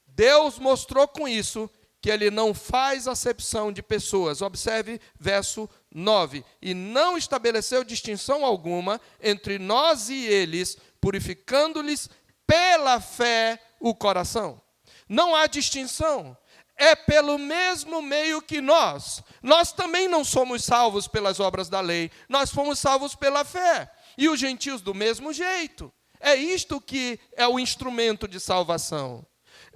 Deus mostrou com isso que ele não faz acepção de pessoas. Observe verso 9. E não estabeleceu distinção alguma entre nós e eles, purificando-lhes pela fé o coração. Não há distinção. É pelo mesmo meio que nós. Nós também não somos salvos pelas obras da lei. Nós fomos salvos pela fé. E os gentios do mesmo jeito. É isto que é o instrumento de salvação.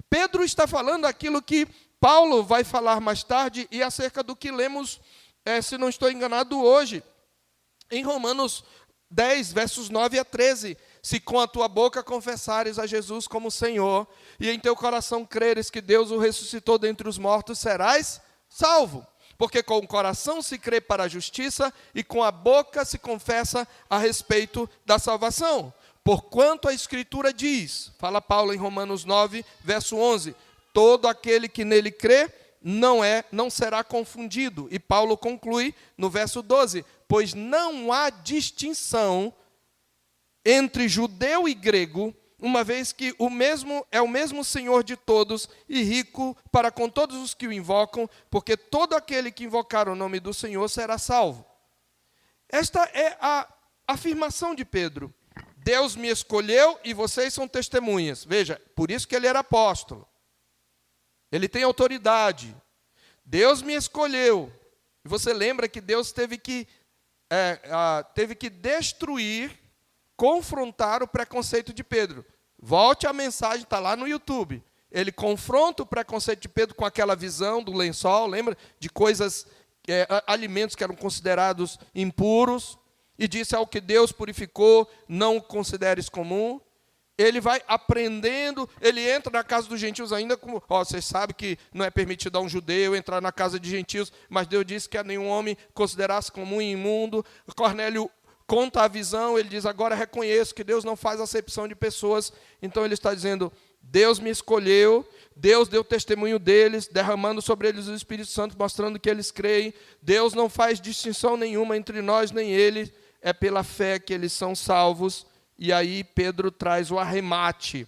Pedro está falando aquilo que Paulo vai falar mais tarde e acerca do que lemos, se não estou enganado, hoje. Em Romanos 10, versos 9 a 13. Se com a tua boca confessares a Jesus como Senhor, e em teu coração creres que Deus o ressuscitou dentre os mortos, serás salvo. Porque com o coração se crê para a justiça, e com a boca se confessa a respeito da salvação. Porquanto a Escritura diz, fala Paulo em Romanos 9, verso 11, todo aquele que nele crê não será confundido. E Paulo conclui no verso 12, pois não há distinção entre judeu e grego, uma vez que é o mesmo Senhor de todos e rico para com todos os que o invocam, porque todo aquele que invocar o nome do Senhor será salvo. Esta é a afirmação de Pedro. Deus me escolheu e vocês são testemunhas. Veja, por isso que ele era apóstolo. Ele tem autoridade. Deus me escolheu. E você lembra que Deus teve que destruir, confrontar o preconceito de Pedro. Volte a mensagem, está lá no YouTube. Ele confronta o preconceito de Pedro com aquela visão do lençol, lembra? De coisas, alimentos que eram considerados impuros. E disse ao que Deus purificou, não o consideres comum. Ele vai aprendendo, ele entra na casa dos gentios ainda como... vocês sabem que não é permitido a um judeu entrar na casa de gentios, mas Deus disse que a nenhum homem considerasse comum e imundo. Cornélio conta a visão, ele diz, agora reconheço que Deus não faz acepção de pessoas. Então ele está dizendo, Deus me escolheu, Deus deu testemunho deles, derramando sobre eles o Espírito Santo, mostrando que eles creem. Deus não faz distinção nenhuma entre nós nem eles, é pela fé que eles são salvos. E aí Pedro traz o arremate,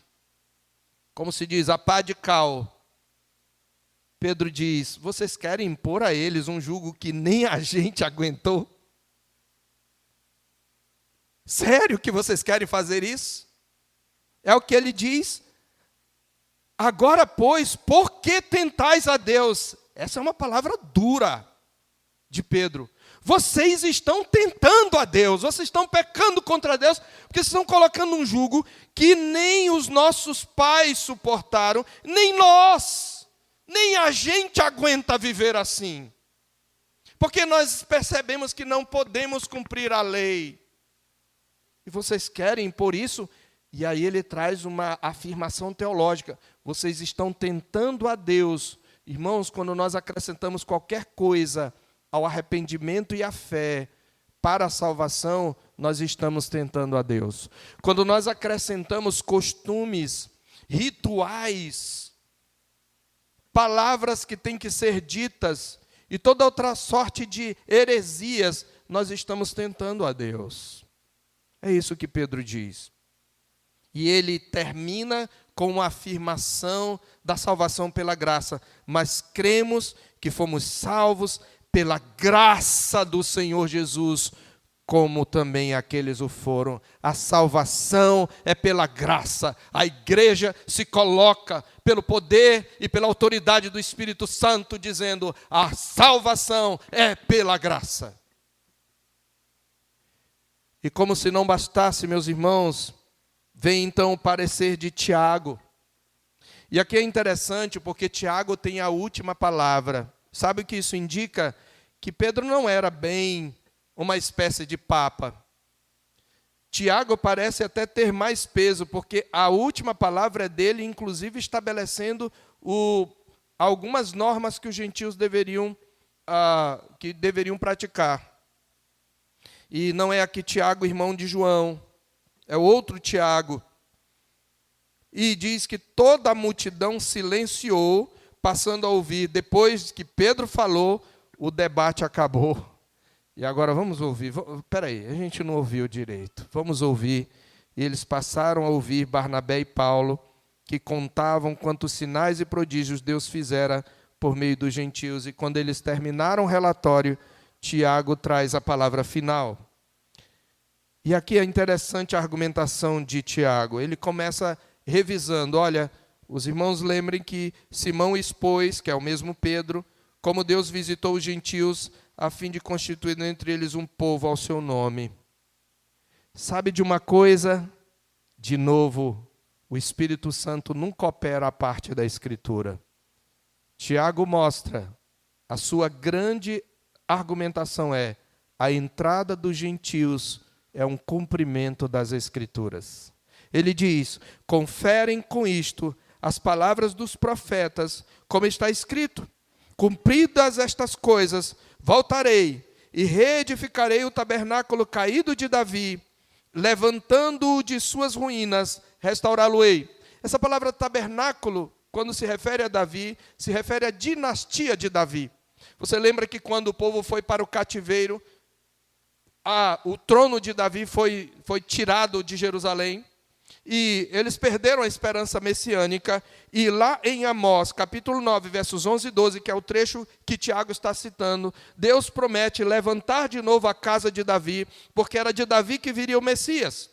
como se diz, a pá de cal. Pedro diz, vocês querem impor a eles um jugo que nem a gente aguentou? Sério que vocês querem fazer isso? É o que ele diz. Agora, pois, por que tentais a Deus? Essa é uma palavra dura de Pedro. Vocês estão tentando a Deus, vocês estão pecando contra Deus, porque vocês estão colocando um jugo que nem os nossos pais suportaram, nem nós, nem a gente aguenta viver assim. Porque nós percebemos que não podemos cumprir a lei. E vocês querem por isso? E aí ele traz uma afirmação teológica. Vocês estão tentando a Deus. Irmãos, quando nós acrescentamos qualquer coisa ao arrependimento e à fé para a salvação, nós estamos tentando a Deus. Quando nós acrescentamos costumes, rituais, palavras que têm que ser ditas e toda outra sorte de heresias, nós estamos tentando a Deus. É isso que Pedro diz. E ele termina com uma afirmação da salvação pela graça. Mas cremos que fomos salvos pela graça do Senhor Jesus, como também aqueles o foram. A salvação é pela graça. A igreja se coloca pelo poder e pela autoridade do Espírito Santo, dizendo: a salvação é pela graça. E como se não bastasse, meus irmãos, vem então o parecer de Tiago. E aqui é interessante porque Tiago tem a última palavra. Sabe o que isso indica? Que Pedro não era bem uma espécie de papa. Tiago parece até ter mais peso, porque a última palavra é dele, inclusive estabelecendo algumas normas que os gentios deveriam praticar. E não é aqui Tiago, irmão de João, é outro Tiago. E diz que toda a multidão silenciou, passando a ouvir. Depois que Pedro falou, o debate acabou. E agora vamos ouvir. Espera aí, a gente não ouviu direito. Vamos ouvir. E eles passaram a ouvir Barnabé e Paulo, que contavam quantos sinais e prodígios Deus fizera por meio dos gentios. E quando eles terminaram o relatório, Tiago traz a palavra final. E aqui é interessante a argumentação de Tiago. Ele começa revisando. Olha, os irmãos lembrem que Simão expôs, que é o mesmo Pedro, como Deus visitou os gentios a fim de constituir entre eles um povo ao seu nome. Sabe de uma coisa? De novo, o Espírito Santo nunca opera a parte da Escritura. Tiago mostra, a sua grande argumentação é: a entrada dos gentios é um cumprimento das Escrituras. Ele diz: conferem com isto as palavras dos profetas, como está escrito: cumpridas estas coisas, voltarei e reedificarei o tabernáculo caído de Davi, levantando-o de suas ruínas, restaurá-lo-ei. Essa palavra tabernáculo, quando se refere a Davi, se refere à dinastia de Davi. Você lembra que quando o povo foi para o cativeiro, o trono de Davi foi tirado de Jerusalém, e eles perderam a esperança messiânica, e lá em Amós, capítulo 9, versos 11 e 12, que é o trecho que Tiago está citando, Deus promete levantar de novo a casa de Davi, porque era de Davi que viria o Messias.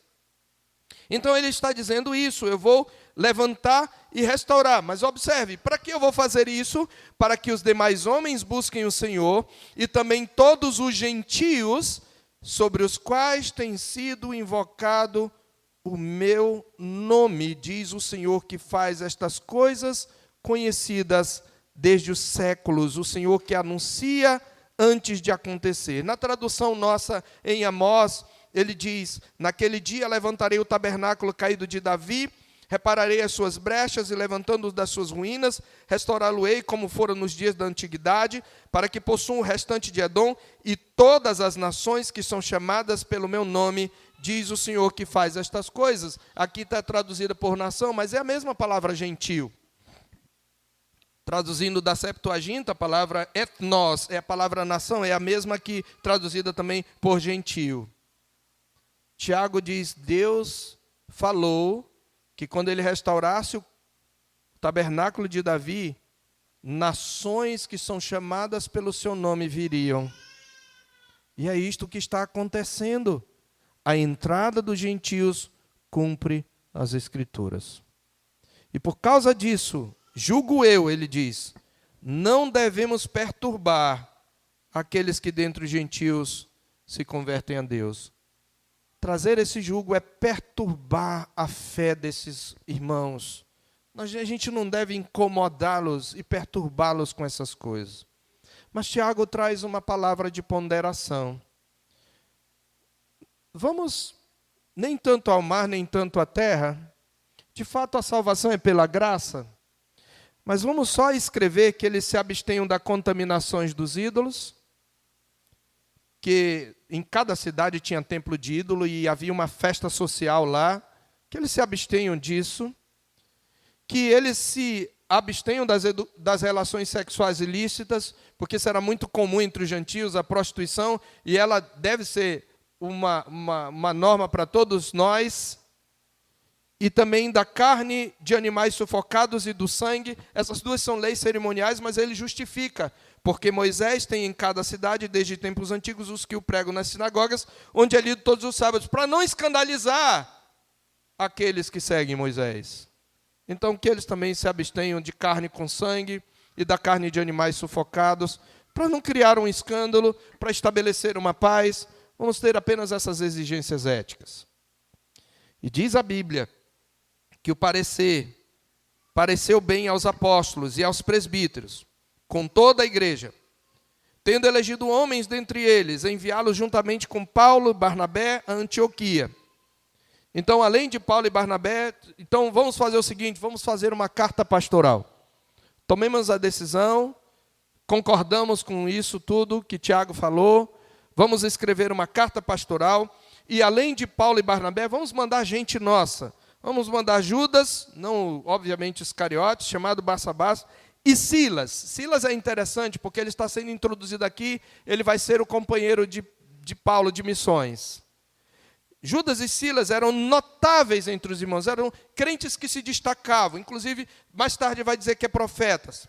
Então ele está dizendo isso: eu vou levantar e restaurar. Mas observe, para que eu vou fazer isso? Para que os demais homens busquem o Senhor, e também todos os gentios sobre os quais tem sido invocado o meu nome, diz o Senhor que faz estas coisas conhecidas desde os séculos, o Senhor que anuncia antes de acontecer. Na tradução nossa em Amós, ele diz: naquele dia levantarei o tabernáculo caído de Davi, repararei as suas brechas e, levantando-o das suas ruínas, restaurá-lo-ei como foram nos dias da antiguidade, para que possuam o restante de Edom e todas as nações que são chamadas pelo meu nome, diz o Senhor que faz estas coisas. Aqui está traduzida por nação, mas é a mesma palavra gentio. Traduzindo da Septuaginta, a palavra etnos, é a palavra nação, é a mesma que traduzida também por gentio. Tiago diz: Deus falou que quando ele restaurasse o tabernáculo de Davi, nações que são chamadas pelo seu nome viriam. E é isto que está acontecendo. A entrada dos gentios cumpre as Escrituras. E por causa disso, julgo eu, ele diz, não devemos perturbar aqueles que dentre os gentios se convertem a Deus. Trazer esse jugo é perturbar a fé desses irmãos. A gente não deve incomodá-los e perturbá-los com essas coisas. Mas Tiago traz uma palavra de ponderação. Vamos nem tanto ao mar, nem tanto à terra. De fato, a salvação é pela graça. Mas vamos só escrever que eles se abstenham das contaminações dos ídolos, que em cada cidade tinha templo de ídolo e havia uma festa social lá, que eles se abstenham disso, que eles se abstenham das relações sexuais ilícitas, porque isso era muito comum entre os gentios, a prostituição, e ela deve ser uma norma para todos nós, e também da carne de animais sufocados e do sangue. Essas duas são leis cerimoniais, mas ele justifica, porque Moisés tem em cada cidade, desde tempos antigos, os que o pregam nas sinagogas, onde é lido todos os sábados, para não escandalizar aqueles que seguem Moisés. Então, que eles também se abstenham de carne com sangue e da carne de animais sufocados, para não criar um escândalo, para estabelecer uma paz. Vamos ter apenas essas exigências éticas. E diz a Bíblia que o pareceu bem aos apóstolos e aos presbíteros, com toda a igreja, tendo elegido homens dentre eles, enviá-los juntamente com Paulo e Barnabé a Antioquia. Então, além de Paulo e Barnabé, então vamos fazer o seguinte, vamos fazer uma carta pastoral. Tomemos a decisão, concordamos com isso tudo que Tiago falou, vamos escrever uma carta pastoral, e além de Paulo e Barnabé, vamos mandar gente nossa. Vamos mandar Judas, não obviamente Iscariotes, chamado Barsabás, e Silas. Silas é interessante porque ele está sendo introduzido aqui, ele vai ser o companheiro de Paulo de missões. Judas e Silas eram notáveis entre os irmãos, eram crentes que se destacavam, inclusive mais tarde vai dizer que é profetas.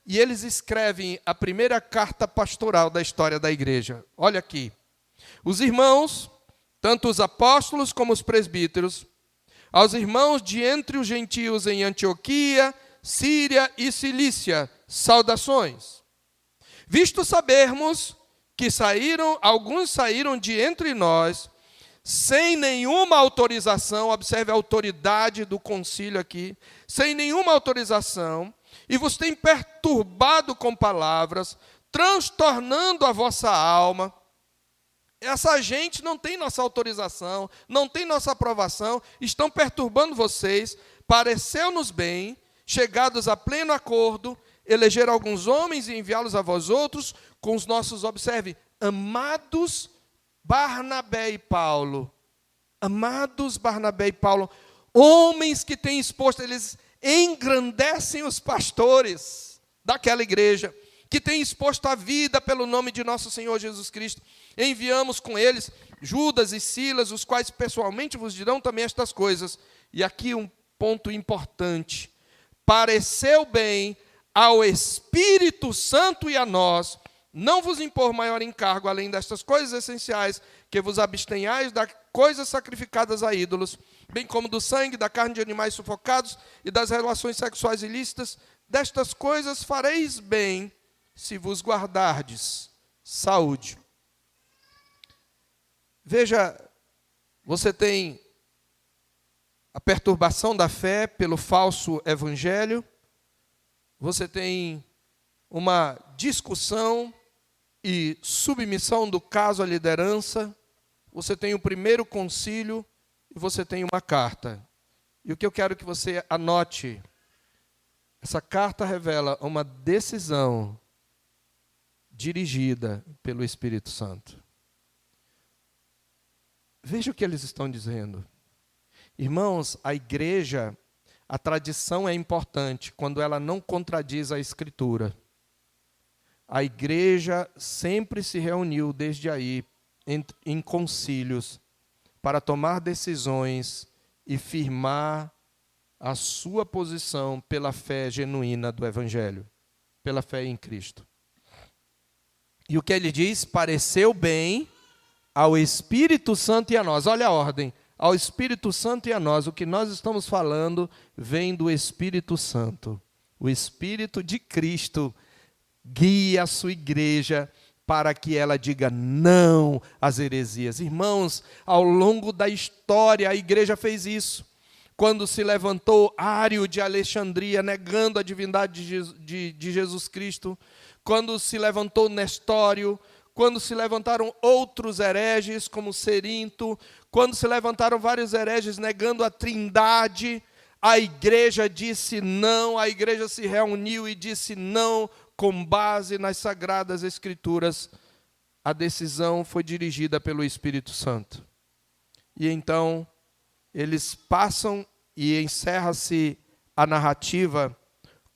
E eles escrevem a primeira carta pastoral da história da igreja. Olha aqui. Os irmãos, tanto os apóstolos como os presbíteros, aos irmãos de entre os gentios em Antioquia, Síria e Cilícia, saudações. Visto sabermos que alguns saíram de entre nós, sem nenhuma autorização, observe a autoridade do concílio aqui, sem nenhuma autorização, e vos tem perturbado com palavras, transtornando a vossa alma. Essa gente não tem nossa autorização, não tem nossa aprovação, estão perturbando vocês. Pareceu-nos bem, chegados a pleno acordo, eleger alguns homens e enviá-los a vós outros, com os nossos, observe, amados Barnabé e Paulo. Amados Barnabé e Paulo, homens que têm exposto, eles engrandecem os pastores daquela igreja, que têm exposto a vida pelo nome de nosso Senhor Jesus Cristo. Enviamos com eles Judas e Silas, os quais pessoalmente vos dirão também estas coisas. E aqui um ponto importante. Pareceu bem ao Espírito Santo e a nós, não vos impor maior encargo, além destas coisas essenciais, que vos abstenhais das coisas sacrificadas a ídolos, bem como do sangue, da carne de animais sufocados e das relações sexuais ilícitas. Destas coisas fareis bem, se vos guardardes. Saúde. Veja, você tem a perturbação da fé pelo falso evangelho, você tem uma discussão e submissão do caso à liderança, você tem o primeiro concílio e você tem uma carta. E o que eu quero que você anote, essa carta revela uma decisão dirigida pelo Espírito Santo. Veja o que eles estão dizendo. Irmãos, a igreja, a tradição é importante quando ela não contradiz a Escritura. A igreja sempre se reuniu desde aí em concílios para tomar decisões e firmar a sua posição pela fé genuína do Evangelho, pela fé em Cristo. E o que ele diz? Pareceu bem ao Espírito Santo e a nós. Olha a ordem. Ao Espírito Santo e a nós. O que nós estamos falando vem do Espírito Santo. O Espírito de Cristo guia a sua igreja para que ela diga não às heresias. Irmãos, ao longo da história, a igreja fez isso. Quando se levantou Ário de Alexandria, negando a divindade de Jesus Cristo, quando se levantou Nestório, quando se levantaram outros hereges, como Cerinto, quando se levantaram vários hereges negando a trindade, a igreja disse não, a igreja se reuniu e disse não, com base nas Sagradas Escrituras. A decisão foi dirigida pelo Espírito Santo. E então, eles passam e encerra-se a narrativa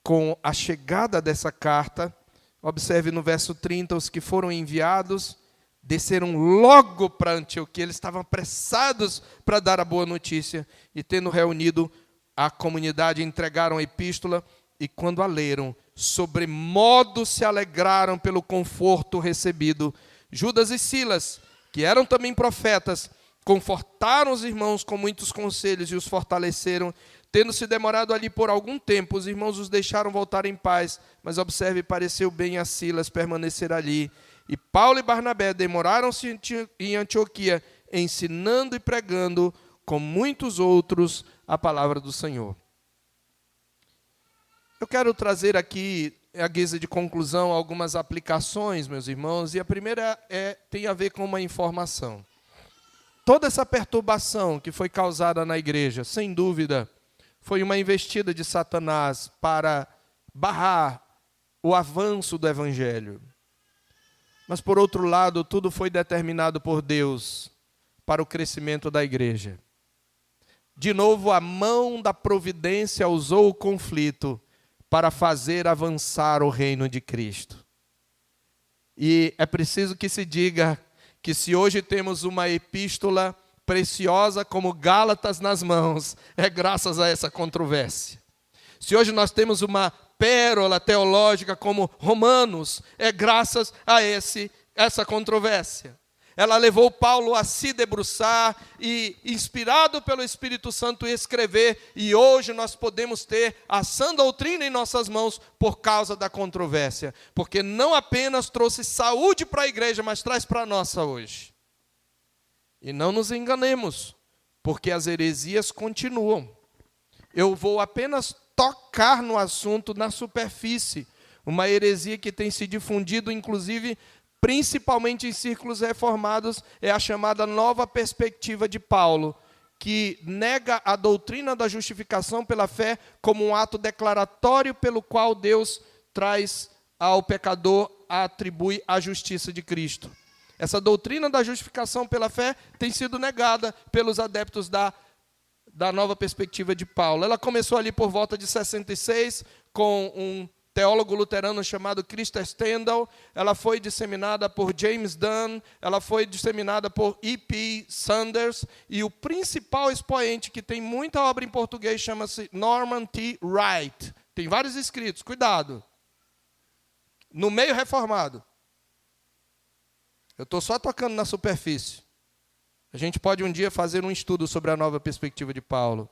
com a chegada dessa carta. Observe no verso 30, os que foram enviados desceram logo para Antioquia. Eles estavam apressados para dar a boa notícia. E tendo reunido a comunidade, entregaram a epístola. E quando a leram, sobremodo se alegraram pelo conforto recebido. Judas e Silas, que eram também profetas, confortaram os irmãos com muitos conselhos e os fortaleceram. Tendo se demorado ali por algum tempo, os irmãos os deixaram voltar em paz. Mas observe, pareceu bem a Silas permanecer ali. E Paulo e Barnabé demoraram-se em Antioquia, ensinando e pregando com muitos outros a palavra do Senhor. Eu quero trazer aqui, à guisa de conclusão, algumas aplicações, meus irmãos. E a primeira tem a ver com uma informação. Toda essa perturbação que foi causada na igreja, sem dúvida, foi uma investida de Satanás para barrar o avanço do evangelho. Mas, por outro lado, tudo foi determinado por Deus para o crescimento da igreja. De novo, a mão da providência usou o conflito para fazer avançar o reino de Cristo. E é preciso que se diga que se hoje temos uma epístola preciosa como Gálatas nas mãos, é graças a essa controvérsia. Se hoje nós temos uma pérola teológica como Romanos, é graças a essa controvérsia. Ela levou Paulo a se debruçar e, inspirado pelo Espírito Santo, escrever. E hoje nós podemos ter a sã doutrina em nossas mãos por causa da controvérsia. Porque não apenas trouxe saúde para a igreja, mas traz para a nossa hoje. E não nos enganemos, porque as heresias continuam. Eu vou apenas tocar no assunto na superfície. Uma heresia que tem se difundido, inclusive, principalmente em círculos reformados, é a chamada nova perspectiva de Paulo, que nega a doutrina da justificação pela fé como um ato declaratório pelo qual Deus traz ao pecador, atribui a justiça de Cristo. Essa doutrina da justificação pela fé tem sido negada pelos adeptos da nova perspectiva de Paulo. Ela começou ali por volta de 66, com um teólogo luterano chamado Christer Stendhal. Ela foi disseminada por James Dunn, ela foi disseminada por E.P. Sanders, e o principal expoente, que tem muita obra em português, chama-se Norman T. Wright. Tem vários escritos, cuidado. No meio reformado. Eu estou só tocando na superfície. A gente pode um dia fazer um estudo sobre a nova perspectiva de Paulo.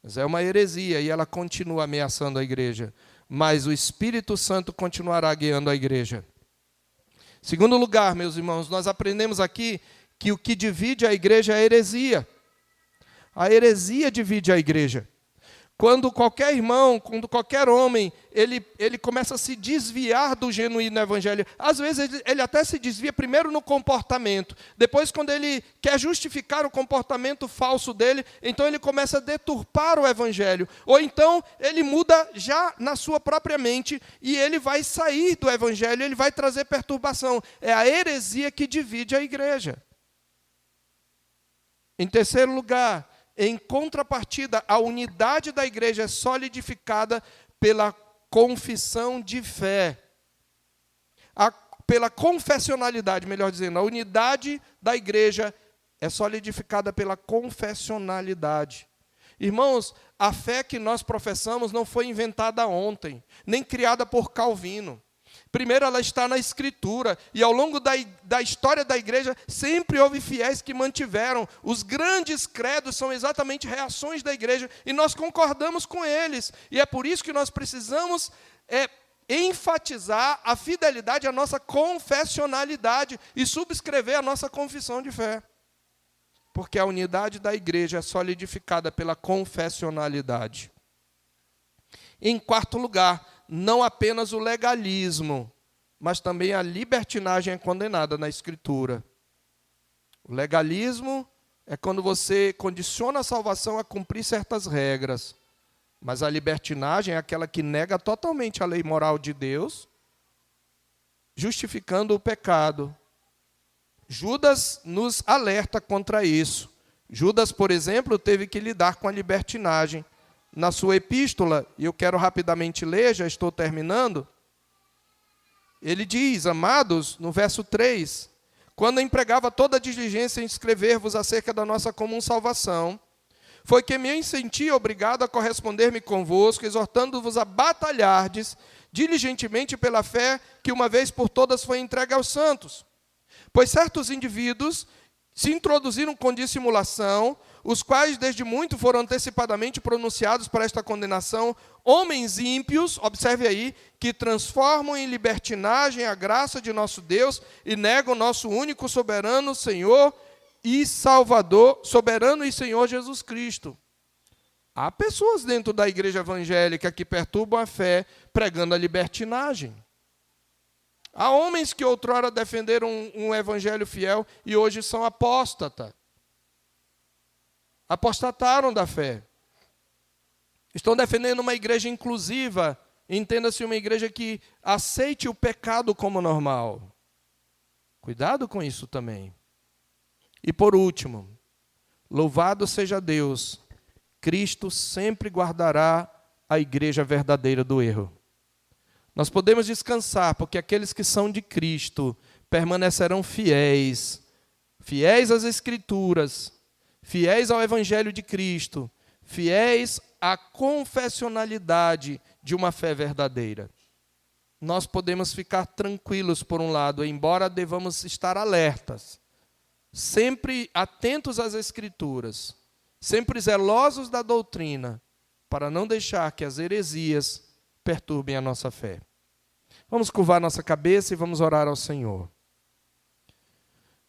Mas é uma heresia e ela continua ameaçando a igreja. Mas o Espírito Santo continuará guiando a igreja. Segundo lugar, meus irmãos, nós aprendemos aqui que o que divide a igreja é a heresia. A heresia divide a igreja. Quando qualquer irmão, quando qualquer homem, ele começa a se desviar do genuíno evangelho. Às vezes ele até se desvia primeiro no comportamento. Depois, quando ele quer justificar o comportamento falso dele, então ele começa a deturpar o evangelho. Ou então ele muda já na sua própria mente e ele vai sair do evangelho, ele vai trazer perturbação. É a heresia que divide a igreja. Em terceiro lugar, em contrapartida, a unidade da igreja é solidificada pela confissão de fé. Pela confessionalidade, melhor dizendo. A unidade da igreja é solidificada pela confessionalidade. Irmãos, a fé que nós professamos não foi inventada ontem, nem criada por Calvino. Primeiro, ela está na Escritura, e ao longo da história da igreja, sempre houve fiéis que mantiveram. Os grandes credos são exatamente reações da igreja, e nós concordamos com eles. E é por isso que nós precisamos enfatizar a fidelidade à nossa confessionalidade e subscrever a nossa confissão de fé. Porque a unidade da igreja é solidificada pela confessionalidade. Em quarto lugar, não apenas o legalismo, mas também a libertinagem é condenada na Escritura. O legalismo é quando você condiciona a salvação a cumprir certas regras, mas a libertinagem é aquela que nega totalmente a lei moral de Deus, justificando o pecado. Judas nos alerta contra isso. Judas, por exemplo, teve que lidar com a libertinagem. Na sua epístola, e eu quero rapidamente ler, já estou terminando, Ele diz, amados, no verso 3, quando empregava toda a diligência em escrever-vos acerca da nossa comum salvação, foi que me senti obrigado a corresponder-me convosco, exortando-vos a batalhardes diligentemente pela fé que uma vez por todas foi entregue aos santos. Pois certos indivíduos se introduziram com dissimulação, os quais desde muito foram antecipadamente pronunciados para esta condenação, homens ímpios, observe aí, que transformam em libertinagem a graça de nosso Deus e negam nosso único soberano Senhor e Salvador, soberano e Senhor Jesus Cristo. Há pessoas dentro da igreja evangélica que perturbam a fé pregando a libertinagem. Há homens que outrora defenderam um evangelho fiel e hoje são apóstatas. Apostataram da fé. Estão defendendo uma igreja inclusiva, entenda-se uma igreja que aceite o pecado como normal. Cuidado com isso também. E por último, louvado seja Deus, Cristo sempre guardará a igreja verdadeira do erro. Nós podemos descansar, porque aqueles que são de Cristo permanecerão fiéis, fiéis às Escrituras, fiéis ao Evangelho de Cristo, fiéis à confessionalidade de uma fé verdadeira. Nós podemos ficar tranquilos, por um lado, embora devamos estar alertas, sempre atentos às Escrituras, sempre zelosos da doutrina, para não deixar que as heresias perturbem a nossa fé. Vamos curvar nossa cabeça e vamos orar ao Senhor.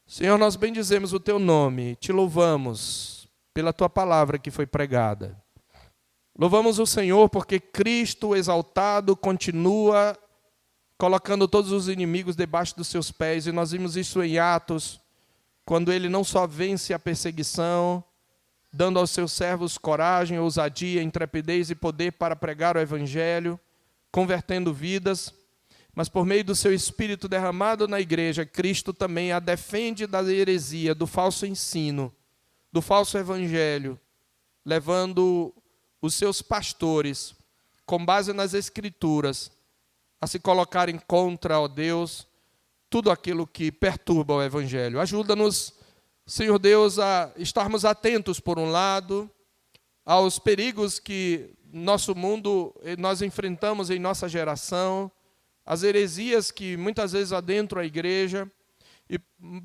Senhor, nós bendizemos o Teu nome, te louvamos pela Tua palavra que foi pregada. Louvamos o Senhor porque Cristo exaltado continua colocando todos os inimigos debaixo dos seus pés, e nós vimos isso em Atos, quando Ele não só vence a perseguição, dando aos seus servos coragem, ousadia, intrepidez e poder para pregar o Evangelho, convertendo vidas, mas por meio do seu Espírito derramado na igreja, Cristo também a defende da heresia, do falso ensino, do falso evangelho, levando os seus pastores, com base nas Escrituras, a se colocarem contra, ó Deus, tudo aquilo que perturba o evangelho. Ajuda-nos, Senhor Deus, a estarmos atentos, por um lado, aos perigos que nosso mundo, nós enfrentamos em nossa geração, as heresias que muitas vezes adentram a igreja,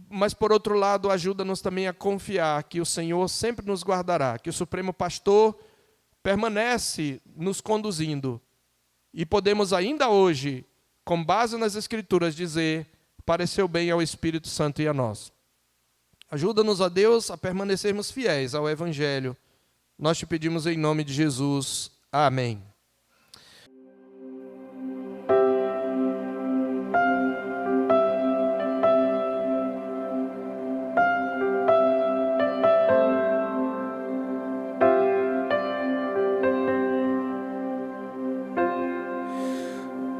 mas por outro lado, ajuda-nos também a confiar que o Senhor sempre nos guardará, que o Supremo Pastor permanece nos conduzindo, e podemos ainda hoje, com base nas Escrituras, dizer, pareceu bem ao Espírito Santo e a nós. Ajuda-nos, ó Deus, a permanecermos fiéis ao Evangelho. Nós te pedimos em nome de Jesus. Amém.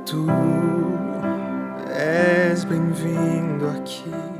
Tu és bem-vindo aqui.